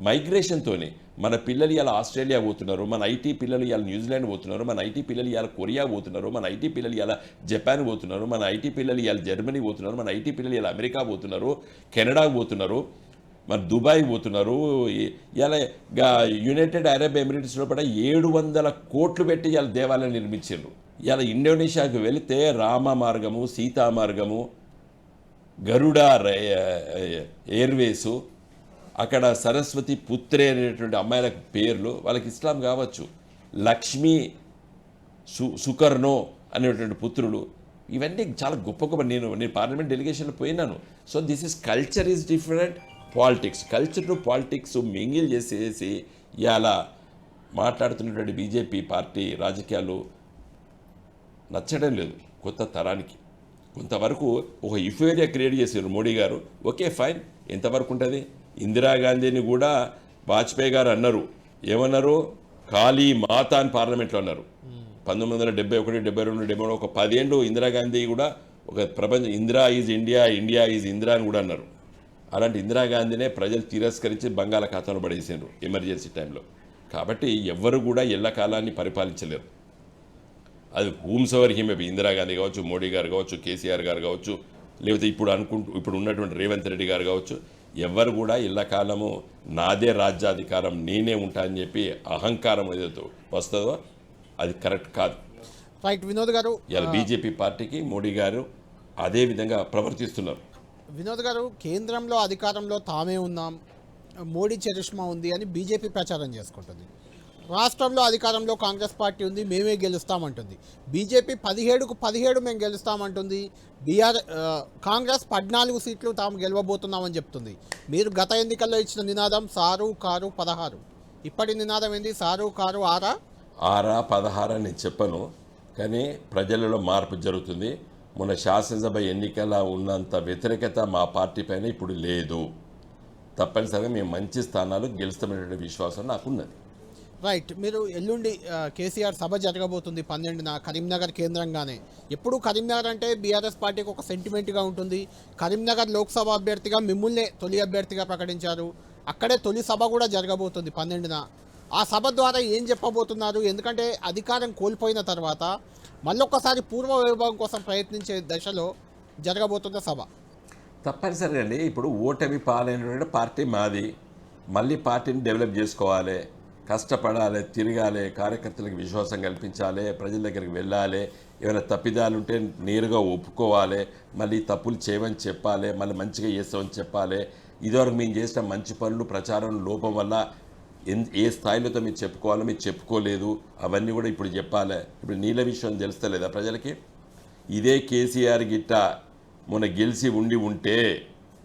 మైగ్రేషన్తోనే మన పిల్లలు ఇలా ఆస్ట్రేలియా పోతున్నారు, మన ఐటీ పిల్లలు ఇలా న్యూజిలాండ్ పోతున్నారు, మన ఐటీ పిల్లలు ఇలా కొరియా పోతున్నారు, మన ఐటీ పిల్లలు ఇలా జపాన్ పోతున్నారు, మన ఐటీ పిల్లలు ఇలా జర్మనీ పోతున్నారు, మన ఐటీ పిల్లలు ఇలా అమెరికా పోతున్నారు, కెనడా పోతున్నారు, మన దుబాయ్ పోతున్నారు. ఇలా యునైటెడ్ అరబ్ ఎమిరేట్స్ లోపల 700 కోట్లు పెట్టి ఇలా దేవాలయం నిర్మించారు. ఇలా ఇండోనేషియాకు వెళితే రామ మార్గము, సీతా మార్గము, గరుడ ఎయిర్వేసు, అక్కడ సరస్వతి పుత్రే అనేటువంటి అమ్మాయిలకు పేర్లు, వాళ్ళకి ఇస్లాం కావచ్చు, లక్ష్మీ సుకర్ణో అనేటువంటి పుత్రులు, ఇవన్నీ చాలా గొప్ప గొప్ప. నేను పార్లమెంట్ డెలిగేషన్లో పోయినాను. So this is culture is different, politics, culture to politics mingle చేసేసి ఇలా మాట్లాడుతున్నటువంటి బీజేపీ పార్టీ రాజకీయాలు నచ్చడం లేదు కొత్త తరానికి. కొంతవరకు ఒక యుఫేరియా క్రియేట్ చేశారు మోడీ గారు. ఓకే ఫైన్, ఎంతవరకు ఉంటుంది? ఇందిరాగాంధీని కూడా వాజ్పేయి గారు అన్నారు, ఏమన్నారు? ఖాళీ మాత అని పార్లమెంట్లో అన్నారు. 1971, 72, 73 ఒక 10 ఏళ్ళు ఇందిరాగాంధీ కూడా ఒక ప్రపంచం Indira is India, India is Indira అని కూడా అన్నారు. అలాంటి ఇందిరాగాంధీనే ప్రజలు తిరస్కరించి బంగాళాఖాతంలో పడేసారు ఎమర్జెన్సీ టైంలో. కాబట్టి ఎవ్వరు కూడా ఎల్లకాలాన్ని పరిపాలించలేరు. అది హూమ్సెవర్ హిమ్, ఇందిరాగాంధీ కావచ్చు, మోడీ గారు కావచ్చు, కేసీఆర్ గారు కావచ్చు, లేకపోతే ఇప్పుడు ఉన్నటువంటి రేవంత్ రెడ్డి గారు కావచ్చు, ఎవరు కూడా ఎల్లకాలము నాదే రాజ్యాధికారం, నేనే ఉంటా అని చెప్పి అహంకారం ఏదైతే వస్తుందో అది కరెక్ట్ కాదు. రైట్ వినోద్ గారు, ఇలా బీజేపీ పార్టీకి మోడీ గారు అదే విధంగా ప్రవర్తిస్తున్నారు. వినోద్ గారు, కేంద్రంలో అధికారంలో తామే ఉన్నాం, మోడీ చరిష్మా ఉంది అని బీజేపీ ప్రచారం చేసుకుంటుంది. రాష్ట్రంలో అధికారంలో కాంగ్రెస్ పార్టీ ఉంది, మేమే గెలుస్తామంటుంది. బీజేపీ 17కు 17 మేము గెలుస్తామంటుంది. కాంగ్రెస్ 14 సీట్లు తాము గెలవబోతున్నామని చెప్తుంది. మీరు గత ఎన్నికల్లో ఇచ్చిన నినాదం సారు కారు 16, ఇప్పటి నినాదం ఏంది? సారు కారు 6 16 అని చెప్పను, కానీ ప్రజలలో మార్పు జరుగుతుంది. మొన్న శాసనసభ ఎన్నికల ఉన్నంత వ్యతిరేకత మా పార్టీ పైన ఇప్పుడు లేదు. తప్పనిసరిగా మేము మంచి స్థానాలు గెలుస్తామనే విశ్వాసం నాకున్నది. రైట్, మీరు ఎల్లుండి కేసీఆర్ సభ జరగబోతుంది 12న కరీంనగర్ కేంద్రంగానే. ఎప్పుడు కరీంనగర్ అంటే బీఆర్ఎస్ పార్టీకి ఒక సెంటిమెంట్గా ఉంటుంది. కరీంనగర్ లోక్సభ అభ్యర్థిగా మిమ్మల్నే తొలి అభ్యర్థిగా ప్రకటించారు. అక్కడే తొలి సభ కూడా జరగబోతుంది 12న. ఆ సభ ద్వారా ఏం చెప్పబోతున్నారు? ఎందుకంటే అధికారం కోల్పోయిన తర్వాత మళ్ళొక్కసారి పూర్వ వైభవం కోసం ప్రయత్నించే దశలో జరగబోతున్న సభ. తప్పనిసరిగా అండి, ఇప్పుడు ఓటమి పాలైన పార్టీ మాది, మళ్ళీ పార్టీని డెవలప్ చేసుకోవాలి, కష్టపడాలి, తిరగాలి, కార్యకర్తలకు విశ్వాసం కల్పించాలి, ప్రజల దగ్గరికి వెళ్ళాలి, ఏమైనా తప్పిదాలు ఉంటే నేరుగా ఒప్పుకోవాలి, మళ్ళీ తప్పులు చేయమని చెప్పాలి, మళ్ళీ మంచిగా చేస్తామని చెప్పాలి. ఇదివరకు మేము చేసిన మంచి పనులు ప్రచారం లోపం వల్ల ఏ స్థాయిలతో మీరు చెప్పుకోవాలో మీరు చెప్పుకోలేదు, అవన్నీ కూడా ఇప్పుడు చెప్పాలి. ఇప్పుడు నీళ్ళ విషయం తెలుస్తలేదా ప్రజలకి? ఇదే కేసీఆర్ గిట్ట మొన్న గెలిచి ఉంటే,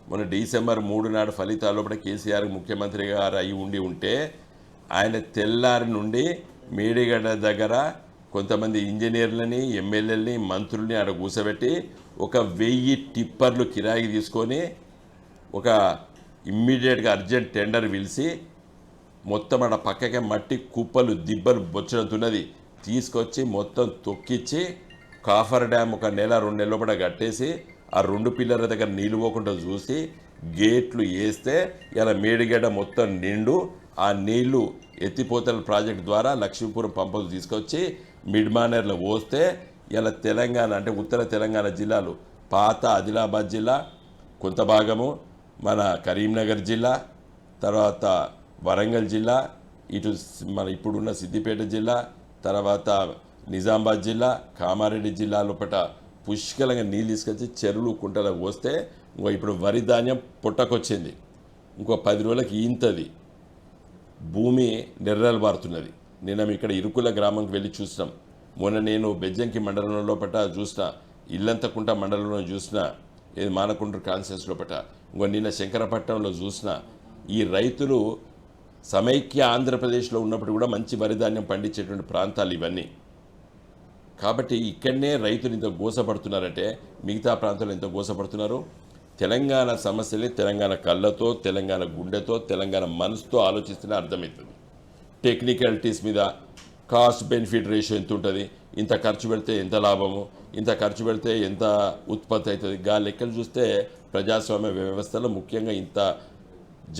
మొన్న డిసెంబర్ 3 నాడు ఫలితాల్లో కూడా కేసీఆర్ ముఖ్యమంత్రి గారు అయి ఉంటే, ఆయన తెల్లారి నుండి మేడిగడ్డ దగ్గర కొంతమంది ఇంజనీర్లని, ఎమ్మెల్యేలని, మంత్రుల్ని ఆడ కూర్చోబెట్టి 1000 టిప్పర్లు కిరాయికి తీసుకొని ఒక ఇమ్మీడియట్గా అర్జెంట్ టెండర్ పిలిచి మొత్తం ఆడ పక్కకే మట్టి కుప్పలు దిబ్బలు బొచ్చినంతున్నది తీసుకొచ్చి మొత్తం తొక్కిచ్చి కాఫర్ డ్యామ్ 1 నెల 2 నెలల లోపల కట్టేసి ఆ 2 పిల్లర్ల దగ్గర నీళ్ళు పోకుండా చూసి గేట్లు వేస్తే ఇలా మేడిగడ్డ మొత్తం నిండు. ఆ నీళ్లు ఎత్తిపోతల ప్రాజెక్ట్ ద్వారా లక్ష్మీపురం పంపులు తీసుకొచ్చి మిడ్మానేర్లో పోస్తే ఇలా తెలంగాణ అంటే ఉత్తర తెలంగాణ జిల్లాలు, పాత ఆదిలాబాద్ జిల్లా కొంత భాగము, మన కరీంనగర్ జిల్లా, తర్వాత వరంగల్ జిల్లా, ఇటు మన ఇప్పుడున్న సిద్దిపేట జిల్లా, తర్వాత నిజామాబాద్ జిల్లా, కామారెడ్డి జిల్లా లోపల పుష్కలంగా నీళ్ళు తీసుకొచ్చి చెరువులు కుంటలకు పోస్తే ఇప్పుడు వరి ధాన్యం పుట్టకొచ్చింది. ఇంకో 10 రోజులకి ఈంతది, భూమి నెర్రలు మారుతున్నది. నిన్న ఇక్కడ ఇరుకుల గ్రామంకి వెళ్ళి చూసినాం. మొన్న నేను బెజ్జంకి మండలంలో లోపల చూసిన, ఇల్లంతకుంట మండలంలో చూసిన, ఏది మానకుంట్రు కాన్సెన్స్ లోపల, ఇంకో నిన్న శంకరపట్నంలో చూసిన. ఈ రైతులు సమైక్య ఆంధ్రప్రదేశ్లో ఉన్నప్పుడు కూడా మంచి వరిధాన్యం పండించేటువంటి ప్రాంతాలు ఇవన్నీ. కాబట్టి ఇక్కడనే రైతులు ఇంత గోసపడుతున్నారంటే మిగతా ప్రాంతాలు ఎంత గోసపడుతున్నారు. తెలంగాణ సమస్యల్ని తెలంగాణ కళ్ళతో, తెలంగాణ గుండెతో, తెలంగాణ మనసుతో ఆలోచిస్తేనే అర్థమవుతుంది. టెక్నికాలిటీస్ మీద కాస్ట్ బెనిఫిట్ రేషియో ఎంత ఉంటుంది, ఇంత ఖర్చు పెడితే ఎంత లాభము, ఇంత ఖర్చు పెడితే ఎంత ఉత్పత్తి అవుతుంది, గా లెక్కలు చూస్తే ప్రజాస్వామ్య వ్యవస్థలో ముఖ్యంగా ఇంత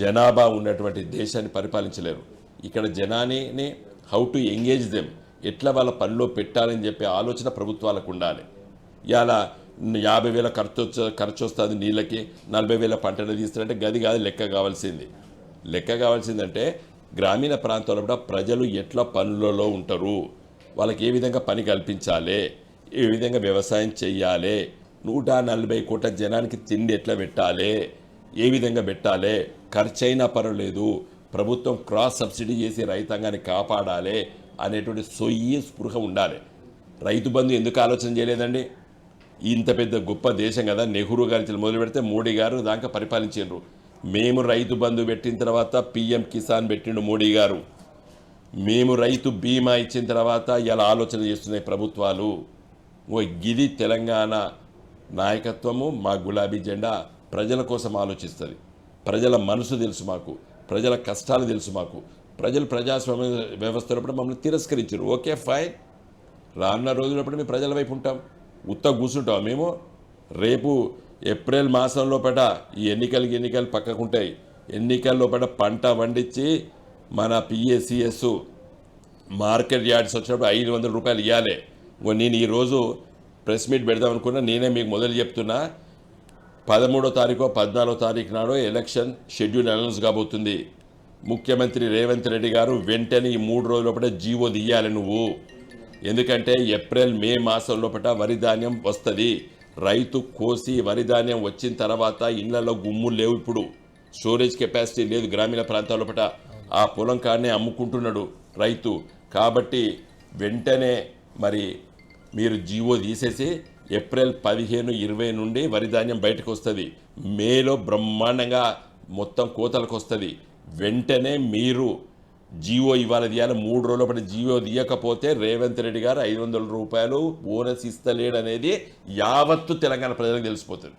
జనాభా ఉన్నటువంటి దేశాన్ని పరిపాలించలేరు. ఇక్కడ జనాన్ని హౌ టు ఎంగేజ్ దెమ్, ఎట్లా వాళ్ళ పనిలో పెట్టాలని చెప్పే ఆలోచన ప్రభుత్వాలకు ఉండాలి. ఇలా 50,000 ఖర్చు వస్తుంది నీళ్ళకి, 40,000 పంటలు తీస్తారంటే గది కాదు లెక్క కావాల్సింది. లెక్క కావాల్సిందంటే గ్రామీణ ప్రాంతాల్లో కూడా ప్రజలు ఎట్లా పనులలో ఉంటారు, వాళ్ళకి ఏ విధంగా పని కల్పించాలి, ఏ విధంగా వ్యవసాయం చేయాలి, 140 కోట్ల జనానికి తిండి ఎట్లా పెట్టాలి, ఏ విధంగా పెట్టాలి, ఖర్చు అయినా పర్వాలేదు, ప్రభుత్వం క్రాస్ సబ్సిడీ చేసి రైతాంగాన్ని కాపాడాలి అనేటువంటి స్పృహ ఉండాలి. రైతు బంధు ఎందుకు ఆలోచన చేయలేదండి? ఇంత పెద్ద గొప్ప దేశం కదా, నెహ్రూ గారి మొదలు పెడితే మోడీ గారు దాకా పరిపాలించారు. మేము రైతు బంధు పెట్టిన తర్వాత పిఎం కిసాన్ పెట్టిండు మోడీ గారు. మేము రైతు బీమా ఇచ్చిన తర్వాత ఇలా ఆలోచన చేస్తున్నాయి ప్రభుత్వాలు. గిది తెలంగాణ నాయకత్వము, మా గులాబీ జెండా ప్రజల కోసం ఆలోచిస్తుంది. ప్రజల మనసు తెలుసు మాకు, ప్రజల కష్టాలు తెలుసు మాకు. ప్రజలు ప్రజాస్వామ్య వ్యవస్థలో మమ్మల్ని తిరస్కరించారు. ఓకే ఫైన్, రానున్న రోజులప్పుడు మేము ప్రజల వైపు ఉంటాం, ఉత్త కూర్చుంటాం. మేము రేపు ఏప్రిల్ మాసం లోపల ఈ ఎన్నికలు పక్కకుంటాయి. ఎన్నికల లోపల పంట పండించి మన పిఎస్సిఎస్ మార్కెట్ యార్డ్స్ వచ్చినప్పుడు 500 రూపాయలు ఇవ్వాలి. నేను ఈరోజు ప్రెస్ మీట్ పెడదాం అనుకున్నా, నేనే మీకు మొదలు చెప్తున్నా. 13వ తారీఖు 14వ తారీఖు నాడు ఎలక్షన్ షెడ్యూల్ అనౌన్స్ కాబోతుంది. ముఖ్యమంత్రి రేవంత్ రెడ్డి గారు వెంటనే ఈ 3 రోజుల లోపల జీవో తీయాలి నువ్వు. ఎందుకంటే ఏప్రిల్ మే మాసం లోపల వరి ధాన్యం వస్తుంది. రైతు కోసి వరి ధాన్యం వచ్చిన తర్వాత ఇళ్లలో గుమ్ములు లేవు, ఇప్పుడు స్టోరేజ్ కెపాసిటీ లేదు గ్రామీణ ప్రాంతాల లోపల. ఆ పొలం కాడనే అమ్ముకుంటున్నాడు రైతు. కాబట్టి వెంటనే మరి మీరు జీవో తీసేసి ఏప్రిల్ 15, 20 నుండి వరి ధాన్యం బయటకు వస్తుంది. మేలో బ్రహ్మాండంగా మొత్తం కోతలకు వస్తుంది. వెంటనే మీరు జీవో ఇవాళ తీయాలి. 3 రోజుల పాటు జీవో తీయకపోతే రేవంత్ రెడ్డి గారు 500 రూపాయలు బోనస్ ఇస్తలేడనేది యావత్తు తెలంగాణ ప్రజలకు తెలిసిపోతుంది.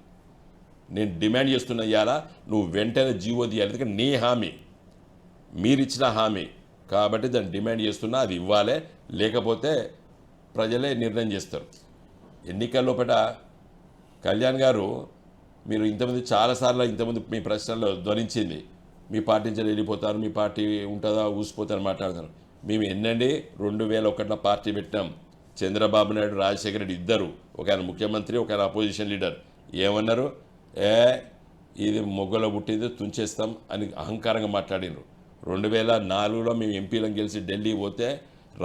నేను డిమాండ్ చేస్తున్నా, ఇవాళ నువ్వు వెంటనే జీవో తీయాలి. ఎందుకంటే నీ హామీ, మీరిచ్చిన హామీ కాబట్టి దాన్ని డిమాండ్ చేస్తున్నా, అది ఇవ్వాలి. లేకపోతే ప్రజలే నిర్ణయం చేస్తారు. ఎన్నికల లోపల కళ్యాణ్ గారు, మీరు ఇంతమంది చాలాసార్లు ఇంతమంది మీ ప్రశ్నల్లో ధ్వనించింది, మీ పార్టీ నుంచి వెళ్ళిపోతారు, మీ పార్టీ ఉంటుందా ఊసిపోతారని మాట్లాడతారు. మేము ఎన్నండి 2001లో పార్టీ పెట్టాం. చంద్రబాబు నాయుడు, రాజశేఖర రెడ్డి ఇద్దరు, ఒక ఆయన ముఖ్యమంత్రి, ఒక ఆయన అపోజిషన్ లీడర్. ఏమన్నారు? ఇది మొగ్గలో పుట్టింది తుంచేస్తాం అని అహంకారంగా మాట్లాడినారు. 2004లో మేము ఎంపీలను గెలిచి ఢిల్లీ పోతే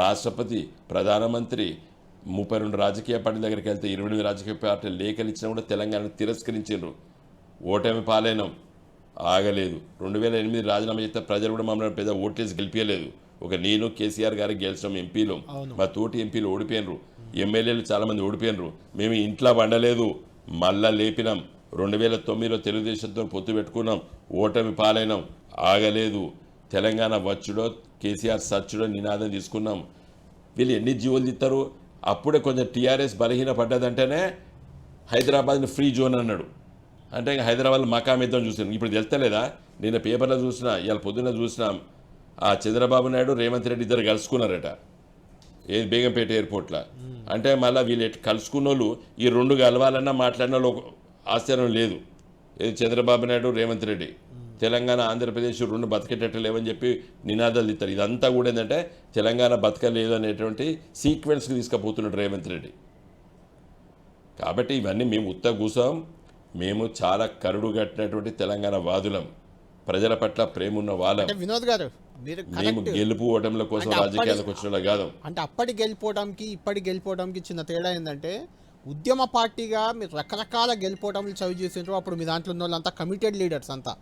రాష్ట్రపతి, ప్రధానమంత్రి, 32 రాజకీయ పార్టీల దగ్గరికి వెళ్తే 28 రాజకీయ పార్టీలు లేఖలు ఇచ్చినా కూడా తెలంగాణను తిరస్కరించారు. ఓటమి పాలైనం, ఆగలేదు. 2008 రాజీనామా చేస్తే ప్రజలు కూడా మమ్మల్ని పెద్ద ఓట్లేసి గెలిపించలేదు. ఒక నేను కేసీఆర్ గారికి గెలిచిన ఎంపీలు, మా తోటి ఎంపీలు ఓడిపోయినరు, ఎమ్మెల్యేలు చాలామంది ఓడిపోయినరు. మేము ఇంట్లో వండలేదు, మళ్ళా లేపినాం. 2009లో తెలుగుదేశంతో పొత్తు పెట్టుకున్నాం, ఓటమి పాలైనాం, ఆగలేదు. తెలంగాణ వచ్చుడో కేసీఆర్ సచ్చుడో నినాదం తీసుకున్నాం. వీళ్ళు ఎన్ని జీవోలు తీస్తారు? అప్పుడే కొంచెం టీఆర్ఎస్ బలహీన పడ్డదంటేనే హైదరాబాద్ని ఫ్రీ జోన్ అన్నాడు. అంటే ఇంకా హైదరాబాద్లో మకామిద్దాం చూసాను. ఇప్పుడు తెలుస్తలేదా? నేను పేపర్లో చూసినా, ఇవాళ పొద్దున్న చూసినాం, ఆ చంద్రబాబు నాయుడు, రేవంత్ రెడ్డి ఇద్దరు కలుసుకున్నారట ఏది బేగంపేట ఎయిర్పోర్ట్లో. అంటే మళ్ళీ వీళ్ళు కలుసుకున్న వాళ్ళు ఈ 2 కలవాలన్నా మాట్లాడిన వాళ్ళు ఆశ్చర్యం లేదు. ఏది చంద్రబాబు నాయుడు, రేవంత్ రెడ్డి. తెలంగాణ, ఆంధ్రప్రదేశ్ 2 బతికేటట్టు లేవని చెప్పి నినాదాలు ఇస్తారు. ఇదంతా కూడా ఏంటంటే తెలంగాణ బతకలేదు అనేటువంటి సీక్వెన్స్కి తీసుకుపోతున్నాడు రేవంత్ రెడ్డి. కాబట్టి ఇవన్నీ మేము ఉత్త కూసాం. మేము చాలా కరుడు కట్టినటువంటి తెలంగాణ వాదులం, ప్రజల పట్ల ప్రేమ ఉన్న వాళ్ళం. వినోద్ గారు, మేము గెలుపు ఓటముల కోసం రాజకీయాలకు వచ్చిన కాదు. అంటే అప్పటి గెలిపోవడానికి ఇప్పటి గెలిపోవడానికి చిన్న తేడా ఏంటంటే, ఉద్యమ పార్టీగా మీరు రకరకాల గెలిపోవటంలు చవి చేసిండ్రు. అప్పుడు మీ దాంట్లో ఉన్న వాళ్ళంతా కమిటెడ్ లీడర్స్ అంతా.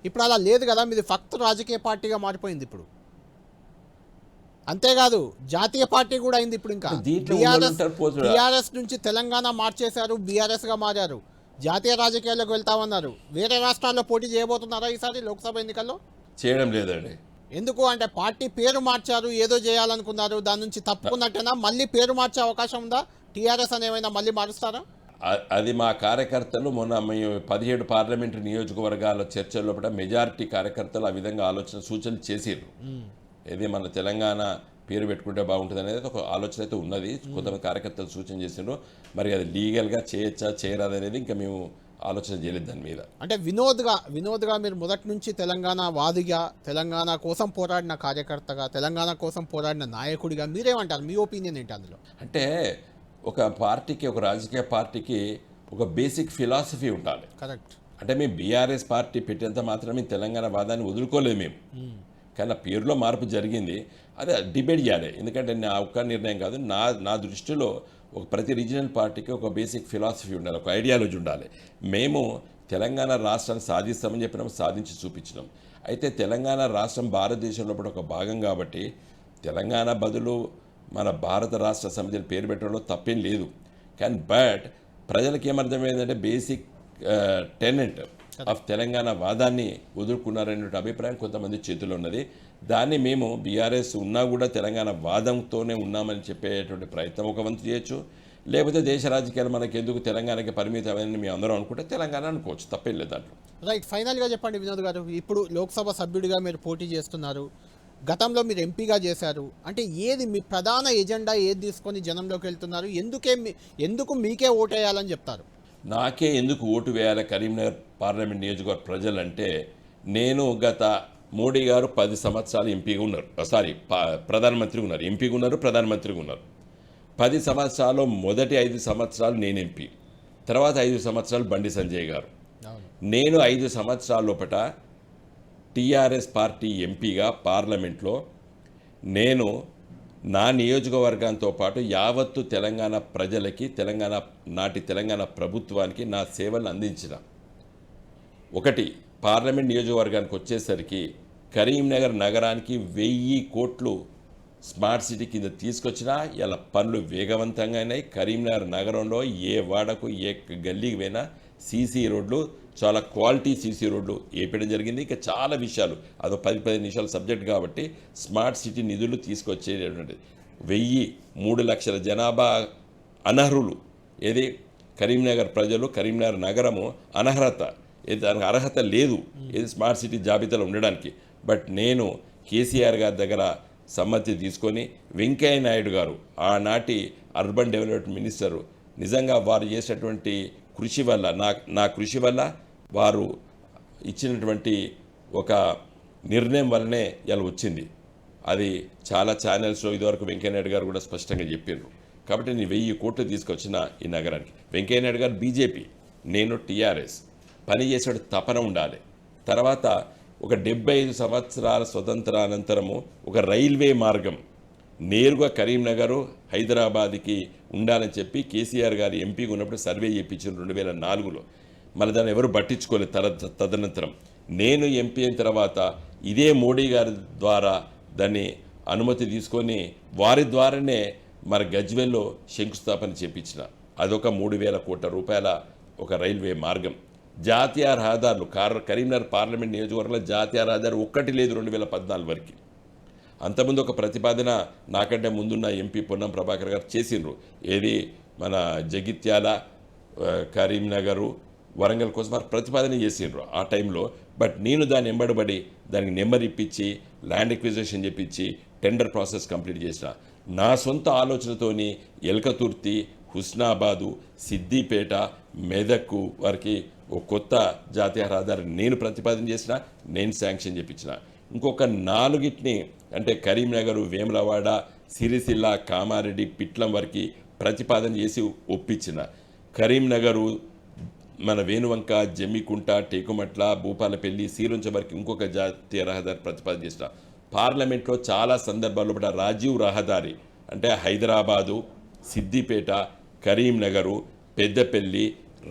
ఇప్పుడు అలా లేదు కదా, మీది ఫక్త్ రాజకీయ పార్టీగా మారిపోయింది ఇప్పుడు. అంతేకాదు జాతీయ పార్టీ కూడా అయింది ఇప్పుడు. ఇంకా బీఆర్ఎస్ నుంచి తెలంగాణ మార్చేశారు, బీఆర్ఎస్గా మారారు. జాతీయ రాజకీయాల్లోకి వెళ్తామన్నారు. వేరే రాష్ట్రాల్లో పోటీ చేయబోతున్నారా ఈసారి లోక్సభ ఎన్నికల్లో? చేయడం లేదండి. ఎందుకు అంటే పార్టీ పేరు మార్చారు, ఏదో చేయాలనుకున్నారు, దాని నుంచి తప్పుకున్నట్టేనా? మళ్ళీ పేరు మార్చే అవకాశం ఉందా? టీఆర్ఎస్ అని ఏమైనా మళ్ళీ మారుస్తారా? అది మా కార్యకర్తలు మొన్న మేము 17 పార్లమెంటు నియోజకవర్గాల చర్చల లోపల మెజారిటీ కార్యకర్తలు ఆ విధంగా ఆలోచన సూచనలు చేసారు. ఇది మన తెలంగాణ పేరు పెట్టుకుంటే బాగుంటుంది అనేది ఒక ఆలోచన అయితే ఉన్నది. కొంతమంది కార్యకర్తలు సూచన చేసిండ్రు. మరి అది లీగల్గా చేయొచ్చా చేయరాదనేది ఇంకా మేము ఆలోచన చేయలేదు దాని మీద. అంటే వినోద్గా మీరు మొదటి నుంచి తెలంగాణ వాదిగా, తెలంగాణ కోసం పోరాడిన కార్యకర్తగా, తెలంగాణ కోసం పోరాడిన నాయకుడిగా మీరేమంటారు? మీ ఒపీనియన్ ఏంటి అందులో? అంటే ఒక పార్టీకి, ఒక రాజకీయ పార్టీకి ఒక బేసిక్ ఫిలాసఫీ ఉండాలి. కరెక్ట్. అంటే మేము బీఆర్ఎస్ పార్టీ పెట్టేంత మాత్రమే తెలంగాణ వాదాన్ని వదులుకోలేదు మేము. కానీ ఆ పేరులో మార్పు జరిగింది. అదే డిబేట్ చేయాలి. ఎందుకంటే నా ఒక్క నిర్ణయం కాదు. నా దృష్టిలో ఒక ప్రతి రీజనల్ పార్టీకి ఒక బేసిక్ ఫిలాసఫీ ఉండాలి, ఒక ఐడియాలజీ ఉండాలి. మేము తెలంగాణ రాష్ట్రాన్ని సాధిస్తామని చెప్పినాం, సాధించి చూపించినాం. అయితే తెలంగాణ రాష్ట్రం భారతదేశంలో కూడా ఒక భాగం కాబట్టి తెలంగాణ బదులు మన భారత రాష్ట్ర సమితిని పేరు పెట్టడంలో తప్పేం లేదు. కానీ బట్ ప్రజలకు ఏమర్థమైందంటే బేసిక్ టెనెంట్ ఆఫ్ తెలంగాణ వాదాన్ని వదులుకున్నారనే అభిప్రాయం కొంతమంది చేతిలో ఉన్నది. దాన్ని మేము బీఆర్ఎస్ ఉన్నా కూడా తెలంగాణ వాదంతోనే ఉన్నామని చెప్పేటువంటి ప్రయత్నం ఒక వంతు చేయొచ్చు. లేకపోతే దేశ రాజకీయాలు మనకి ఎందుకు తెలంగాణకి పరిమితమని మేము అందరం అనుకుంటే తెలంగాణ అనుకోవచ్చు, తప్పేం లేదు దాంట్లో. రైట్. ఫైనల్గా చెప్పండి వినోద్ గారు, ఇప్పుడు లోక్సభ సభ్యుడిగా మీరు పోటీ చేస్తున్నారు, గతంలో మీరు ఎంపీగా చేశారు. అంటే ఏది మీ ప్రధాన ఎజెండా, ఏది తీసుకొని జనంలోకి వెళ్తున్నారు? ఎందుకు మీకే ఓటేయాలని చెప్తారు? నాకే ఎందుకు ఓటు వేయాలి కరీంనగర్ పార్లమెంట్ నియోజకవర్గ ప్రజలంటే, నేను గత మోడీ గారు 10 సంవత్సరాలు ఎంపీగా ఉన్నారు, ప్రధానమంత్రిగా ఉన్నారు, ఎంపీగా ఉన్నారు, ప్రధానమంత్రిగా ఉన్నారు. 10 సంవత్సరాలు మొదటి 5 సంవత్సరాలు నేను ఎంపీ, తర్వాత 5 సంవత్సరాలు బండి సంజయ్ గారు. నేను 5 సంవత్సరాల లోపల టీఆర్ఎస్ పార్టీ ఎంపీగా పార్లమెంట్లో నేను నా నియోజకవర్గంతో పాటు యావత్తు తెలంగాణ ప్రజలకి, తెలంగాణ ప్రభుత్వానికి నా సేవలు అందించిన. ఒకటి, పార్లమెంట్ నియోజకవర్గానికి వచ్చేసరికి కరీంనగర్ నగరానికి 1000 కోట్లు స్మార్ట్ సిటీ కింద తీసుకొచ్చినా ఇలా పనులు వేగవంతంగా అయినాయి. కరీంనగర్ నగరంలో ఏ వాడకు, ఏ గల్లీకి పోయినా సీసీ రోడ్లు, చాలా క్వాలిటీ సీసీ రోడ్లు వేయడం జరిగింది. ఇంకా చాలా విషయాలు, అదో 10-15 నిమిషాల సబ్జెక్ట్ కాబట్టి స్మార్ట్ సిటీ నిధులు తీసుకొచ్చేటటువంటి 3 లక్షల జనాభా అనర్హులు. ఏది కరీంనగర్ ప్రజలు, కరీంనగర్ నగరము అనర్హత, ఏది దానికి అర్హత లేదు ఏది స్మార్ట్ సిటీ జాబితాలో ఉండడానికి. బట్ నేను కేసీఆర్ గారి దగ్గర సమ్మతి తీసుకొని, వెంకయ్య నాయుడు గారు ఆనాటి అర్బన్ డెవలప్మెంట్ మినిస్టరు, నిజంగా వారు చేసినటువంటి కృషి వల్ల, నా కృషి వల్ల, వారు ఇచ్చినటువంటి ఒక నిర్ణయం వల్లనే ఇలా వచ్చింది. అది చాలా ఛానల్స్లో ఇదివరకు వెంకయ్యనాయుడు గారు కూడా స్పష్టంగా చెప్పారు. కాబట్టి నేను 1000 కోట్లు తీసుకొచ్చిన ఈ నగరానికి. వెంకయ్యనాయుడు గారు బీజేపీ, నేను టీఆర్ఎస్. పనిచేసే తపన ఉండాలి. తర్వాత ఒక 75 సంవత్సరాల స్వతంత్రానంతరము ఒక రైల్వే మార్గం నేరుగా కరీంనగర్ హైదరాబాద్కి ఉండాలని చెప్పి కేసీఆర్ గారు ఎంపీగా ఉన్నప్పుడు సర్వే చేయించారు 2004లో. మళ్ళీ దాన్ని ఎవరు పట్టించుకోలేదు. తదనంతరం నేను ఎంపీ అయిన తర్వాత ఇదే మోడీ గారి ద్వారా దాన్ని అనుమతి తీసుకొని వారి ద్వారానే మరి గజ్వెల్లో శంకుస్థాపన చేయించిన. అదొక 3000 కోట్ల రూపాయల ఒక రైల్వే మార్గం. జాతీయ రహదారులు, కరీంనగర్ పార్లమెంట్ నియోజకవర్గంలో జాతీయ రహదారి ఒక్కటి లేదు 2014 వరకు. అంతకుముందు ఒక ప్రతిపాదన నాకంటే ముందున్న ఎంపీ పొన్నం ప్రభాకర్ గారు చేసిండ్రు. ఏది మన జగిత్యాల, కరీంనగరు, వరంగల్ కోసం వారు ప్రతిపాదన చేసిండ్రు ఆ టైంలో. బట్ నేను దాన్ని ఎంబడబడి దానికి నెంబర్ ఇప్పించి, ల్యాండ్ ఎక్విజిషన్ చెప్పించి, టెండర్ ప్రాసెస్ కంప్లీట్ చేసిన. నా సొంత ఆలోచనతోని ఎల్కతుర్తి, హుస్నాబాదు, సిద్దిపేట, మెదక్కు వారికి ఒక కొత్త జాతీయ రహదారి నేను ప్రతిపాదన చేసిన, నేను శాంక్షన్ చేయించిన. ఇంకొక 4ని అంటే కరీంనగర్, వేములవాడ, సిరిసిల్ల, కామారెడ్డి, పిట్లం వరకు ప్రతిపాదన చేసి ఒప్పించిన. కరీంనగరు, మన వేణువంక, జమ్మికుంట, టేకుమట్ల, భూపాలపల్లి, సీరుంచ వరకు ఇంకొక జాతీయ రహదారి ప్రతిపాదన చేసిన. పార్లమెంట్లో చాలా సందర్భాల్లో కూడా రాజీవ్ రహదారి అంటే హైదరాబాదు, సిద్దిపేట, కరీంనగరు, పెద్దపల్లి,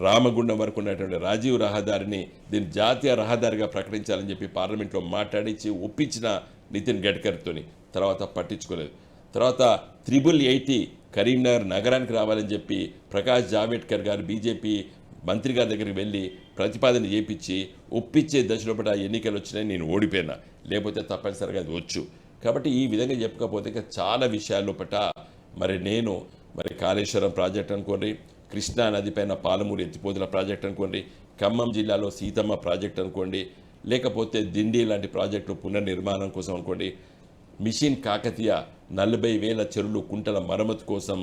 రామగుండం వరకు ఉన్నటువంటి రాజీవ్ రహదారిని దీన్ని జాతీయ రహదారిగా ప్రకటించాలని చెప్పి పార్లమెంట్లో మాట్లాడించి ఒప్పించిన నితిన్ గడ్కరీతోని. తర్వాత పట్టించుకోలేదు. తర్వాత 888 కరీంనగర్ నగరానికి రావాలని చెప్పి ప్రకాష్ జావేడ్కర్ గారు బీజేపీ మంత్రి గారి దగ్గరికి వెళ్ళి ప్రతిపాదన చేయించి ఒప్పించే దశలో పట ఎన్నికలు వచ్చినాయి. నేను ఓడిపోయినా, లేకపోతే తప్పనిసరిగా అది వచ్చు. కాబట్టి ఈ విధంగా చెప్పకపోతే ఇంకా చాలా విషయాల్లో పట మరి నేను కాళేశ్వరం ప్రాజెక్ట్ అనుకోండి, కృష్ణా నది పైన పాలమూరు ఎత్తిపోతుల ప్రాజెక్ట్ అనుకోండి, ఖమ్మం జిల్లాలో సీతమ్మ ప్రాజెక్ట్ అనుకోండి, లేకపోతే దిండి లాంటి ప్రాజెక్టులు పునర్నిర్మాణం కోసం అనుకోండి, మిషన్ కాకతీయ 40,000 చెరువులు కుంటల మరమ్మతు కోసం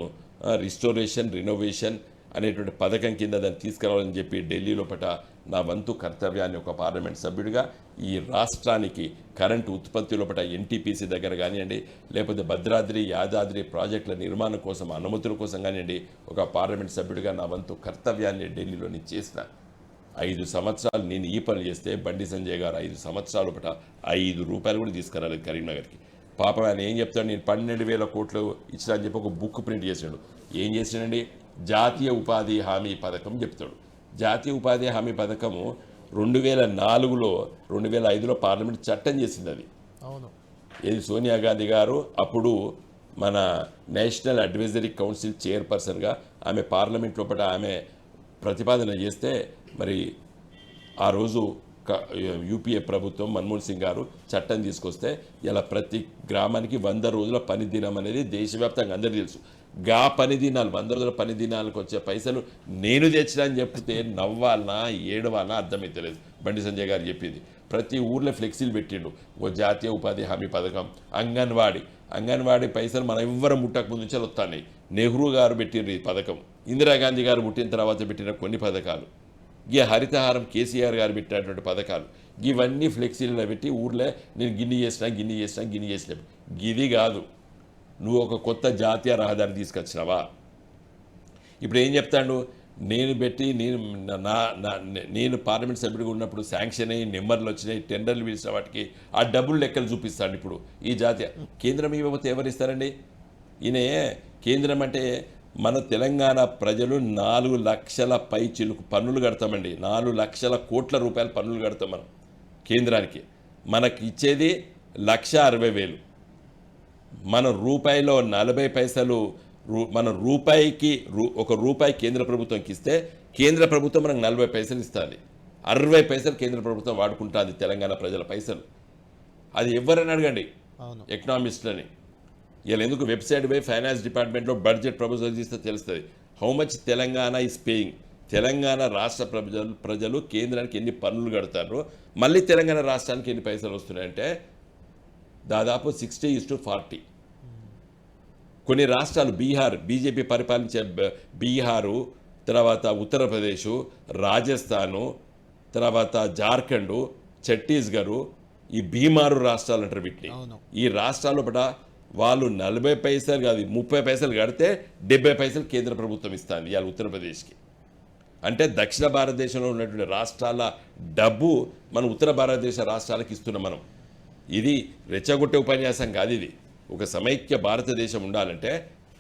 రిస్టోరేషన్ రినోవేషన్ అనేటువంటి పథకం కింద దాన్ని తీసుకురావాలని చెప్పి ఢిల్లీ లోపల నా వంతు కర్తవ్యాన్ని ఒక పార్లమెంట్ సభ్యుడిగా ఈ రాష్ట్రానికి కరెంటు ఉత్పత్తి లోపల ఎన్టీపీసీ దగ్గర కానివ్వండి, లేకపోతే భద్రాద్రి యాదాద్రి ప్రాజెక్టుల నిర్మాణం కోసం అనుమతుల కోసం కానివ్వండి, ఒక పార్లమెంట్ సభ్యుడిగా నా వంతు కర్తవ్యాన్ని ఢిల్లీలోని చేసిన 5 సంవత్సరాలు నేను ఈ పనులు చేస్తే బండి సంజయ్ గారు 5 సంవత్సరాల లోపల ₹5 కూడా తీసుకురాలేదు కరీంనగర్కి. పాపం ఆయన ఏం చెప్తాడు, నేను 12,000 కోట్లు ఇచ్చిన అని చెప్పి ఒక బుక్ ప్రింట్ చేసాడు. ఏం చేసాడండి, జాతీయ ఉపాధి హామీ పథకం చెప్తాడు. జాతీయ ఉపాధి హామీ పథకము 2004లో 2005లో పార్లమెంట్ చట్టం చేసింది. అది అవును, ఏది సోనియా గాంధీ గారు అప్పుడు మన నేషనల్ అడ్వైజరీ కౌన్సిల్ చైర్పర్సన్గా ఆమె పార్లమెంట్ లోపల ఆమె ప్రతిపాదన చేస్తే మరి ఆ రోజు యూపీఏ ప్రభుత్వం మన్మోహన్ సింగ్ గారు చట్టం తీసుకొస్తే ఇలా ప్రతి గ్రామానికి 100 రోజుల పని దినం అనేది దేశవ్యాప్తంగా అందరికీ తెలుసు. గా పని దినాలు 100 రోజుల పని దినాలకు వచ్చే పైసలు నేను తెచ్చినా అని చెప్తే నవ్వాలనా ఏడవాలనా అర్థమైతలేదు. బండి సంజయ్ గారు చెప్పింది ప్రతి ఊర్లో ఫ్లెక్సీలు పెట్టిండు. ఓ జాతీయ ఉపాధి హామీ పథకం, అంగన్వాడీ పైసలు మనం ఎవ్వరం ముట్టక ముందు నుంచి వస్తున్నాయి. నెహ్రూ గారు పెట్టిండ్రు ఈ పథకం, ఇందిరాగాంధీ గారు పుట్టిన తర్వాత పెట్టిన కొన్ని పథకాలు, ఈ హరితహారం కేసీఆర్ గారు పెట్టినటువంటి పథకాలు, ఇవన్నీ ఫ్లెక్సీలలో పెట్టి ఊర్లో నేను గిన్ని చేసిన గిది కాదు. నువ్వు ఒక కొత్త జాతీయ రహదారి తీసుకొచ్చినావా? ఇప్పుడు ఏం చెప్తాడు, నేను పార్లమెంట్ సభ్యుడిగా ఉన్నప్పుడు శాంక్షన్ అయ్యి నెంబర్లు వచ్చినాయి, టెండర్లు పిలిచిన వాటికి ఆ డబ్బులు లెక్కలు చూపిస్తాడు. ఇప్పుడు ఈ జాతీయ కేంద్రం ఇవ్వకపోతే ఎవరు ఇస్తారండి? ఈయన కేంద్రం అంటే మన తెలంగాణ ప్రజలు 4 లక్షల పై చిలుకు పన్నులు కడతామండి. 4 లక్షల కోట్ల రూపాయల పన్నులు కడతాం మనం కేంద్రానికి. మనకి ఇచ్చేది 1,60,000. మన రూపాయిలో 40 పైసలు మన రూపాయికి ₹1 కేంద్ర ప్రభుత్వంకి ఇస్తే కేంద్ర ప్రభుత్వం మనకు 40 పైసలు ఇస్తుంది. 60 పైసలు కేంద్ర ప్రభుత్వం వాడుకుంటుంది తెలంగాణ ప్రజల పైసలు. అది ఎవరని అడగండి ఎకనామిస్ట్లని. ఇలా ఎందుకు వెబ్సైట్ పోయి ఫైనాన్స్ డిపార్ట్మెంట్లో బడ్జెట్ ప్రపోజల్ చేస్తే తెలుస్తుంది how much Telangana is paying. Telangana రాష్ట్ర ప్రజలు కేంద్రానికి ఎన్ని పన్నులు కడతారో, మళ్ళీ తెలంగాణ రాష్ట్రానికి ఎన్ని పైసలు వస్తున్నాయంటే దాదాపు 60:40. కొన్ని రాష్ట్రాలు బీహార్, బీజేపీ పరిపాలించే బీహారు, తర్వాత ఉత్తరప్రదేశ్, రాజస్థాను, తర్వాత జార్ఖండ్, ఛత్తీస్గఢ్, ఈ బీమారు రాష్ట్రాలు అంటారు వీటిని. ఈ రాష్ట్రాల పట వాళ్ళు 40 పైసలు కాదు 30 పైసలు కడితే 70 పైసలు కేంద్ర ప్రభుత్వం ఇస్తుంది ఇవాళ ఉత్తరప్రదేశ్కి. అంటే దక్షిణ భారతదేశంలో ఉన్నటువంటి రాష్ట్రాల డబ్బు మన ఉత్తర భారతదేశ రాష్ట్రాలకు ఇస్తున్నాం మనం. ఇది రెచ్చగొట్టే ఉపన్యాసం కాదు. ఇది ఒక సమైక్య భారతదేశం ఉండాలంటే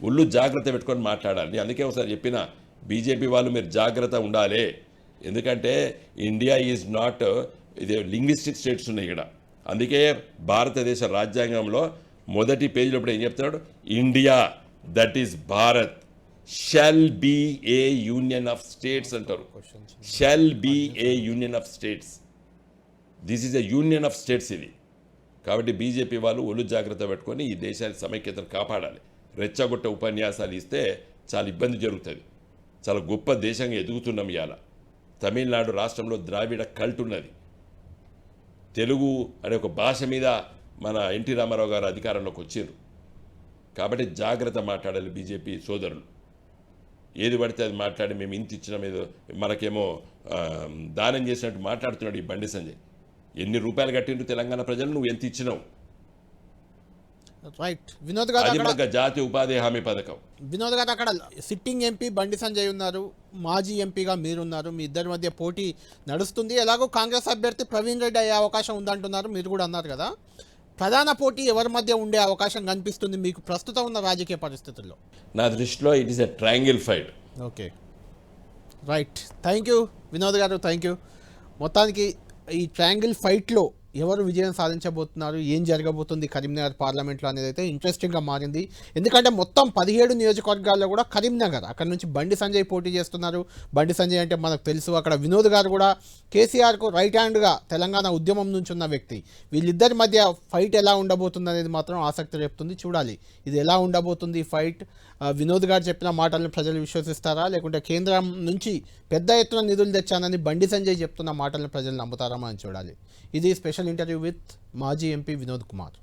ఒళ్ళు జాగ్రత్త పెట్టుకొని మాట్లాడాలి. అందుకే ఒకసారి చెప్పిన బీజేపీ వాళ్ళు మీరు జాగ్రత్త ఉండాలి. ఎందుకంటే ఇండియా ఈజ్ నాట్ ఇది లింగ్విస్టిక్ స్టేట్స్ ఉన్నాయి ఇక్కడ. అందుకే భారతదేశ రాజ్యాంగంలో మొదటి పేజీలో ఏం చెప్తున్నాడు, India that is Bharat shall be a union of states అంటారు. Shall be a union of states. This is a union of states ఇది. కాబట్టి బీజేపీ వాళ్ళు ఒళ్ళు జాగ్రత్త పెట్టుకొని ఈ దేశాన్ని సమైక్యతను కాపాడాలి. రెచ్చగొట్టే ఉపన్యాసాలు ఇస్తే చాలా ఇబ్బంది జరుగుతుంది. చాలా గొప్ప దేశంగా ఎదుగుతున్నాం ఇవాళ. తమిళనాడు రాష్ట్రంలో ద్రావిడ కల్ట్ ఉన్నది. తెలుగు అనే ఒక భాష మీద మన ఎన్టీ రామారావు గారు అధికారంలోకి వచ్చారు. కాబట్టి జాగ్రత్త మాట్లాడాలి బీజేపీ సోదరులు. ఏది పడితే అది మాట్లాడి మేము ఇంత ఇచ్చిన మీద మనకేమో దానం చేసినట్టు మాట్లాడుతున్నాడు ఈ బండి సంజయ్. ఎన్ని రూపాయలు కట్టిండ్రు తెలంగాణ ప్రజలు, నువ్వు ఎంత ఇచ్చినావు? రైట్ వినోద్ గారు, అది మనకు జాతీయ ఉపాధి హామీ పథకం. వినోద్ గారు, అక్కడ సిట్టింగ్ ఎంపీ బండి సంజయ్ ఉన్నారు, మాజీ ఎంపీగా మీరున్నారు, మీ ఇద్దరి మధ్య పోటీ నడుస్తుంది. ఎలాగో కాంగ్రెస్ అభ్యర్థి ప్రవీణ్ రెడ్డి అయ్యే అవకాశం ఉందంటున్నారు, మీరు కూడా అన్నారు కదా. ప్రధాన పోటీ ఎవరి మధ్య ఉండే అవకాశం కనిపిస్తుంది మీకు ప్రస్తుతం ఉన్న రాజకీయ పరిస్థితుల్లో? నా దృష్టిలో it is a triangle fight. Okay, right. Thank you Vinod గారు, థ్యాంక్ యూ. మొత్తానికి ఈ ట్రయాంగిల్ ఫైట్లో ఎవరు విజయం సాధించబోతున్నారు, ఏం జరగబోతుంది కరీంనగర్ పార్లమెంట్లో అనేది అయితే ఇంట్రెస్టింగ్గా మారింది. ఎందుకంటే మొత్తం 17 నియోజకవర్గాల్లో కూడా కరీంనగర్, అక్కడ నుంచి బండి సంజయ్ పోటీ చేస్తున్నారు. బండి సంజయ్ అంటే మనకు తెలుసు, అక్కడ వినోద్ గారు కూడా కేసీఆర్కు రైట్ హ్యాండ్గా తెలంగాణ ఉద్యమం నుంచి ఉన్న వ్యక్తి. వీళ్ళిద్దరి మధ్య ఫైట్ ఎలా ఉండబోతుంది అనేది మాత్రం ఆసక్తి రేపుతుంది. చూడాలి ఇది ఎలా ఉండబోతుంది ఫైట్. వినోద్ గారు చెప్పిన మాటలను ప్రజలు విశ్వసిస్తారా, లేకుంటే కేంద్రం నుంచి పెద్ద ఎత్తున నిధులు తెచ్చానని బండి సంజయ్ చెప్తున్న మాటలను ప్రజలు నమ్ముతారా అని చూడాలి. ఇది స్పెషల్ ఇంటర్వ్యూ విత్ మాజీ ఎంపీ వినోద్ కుమార్.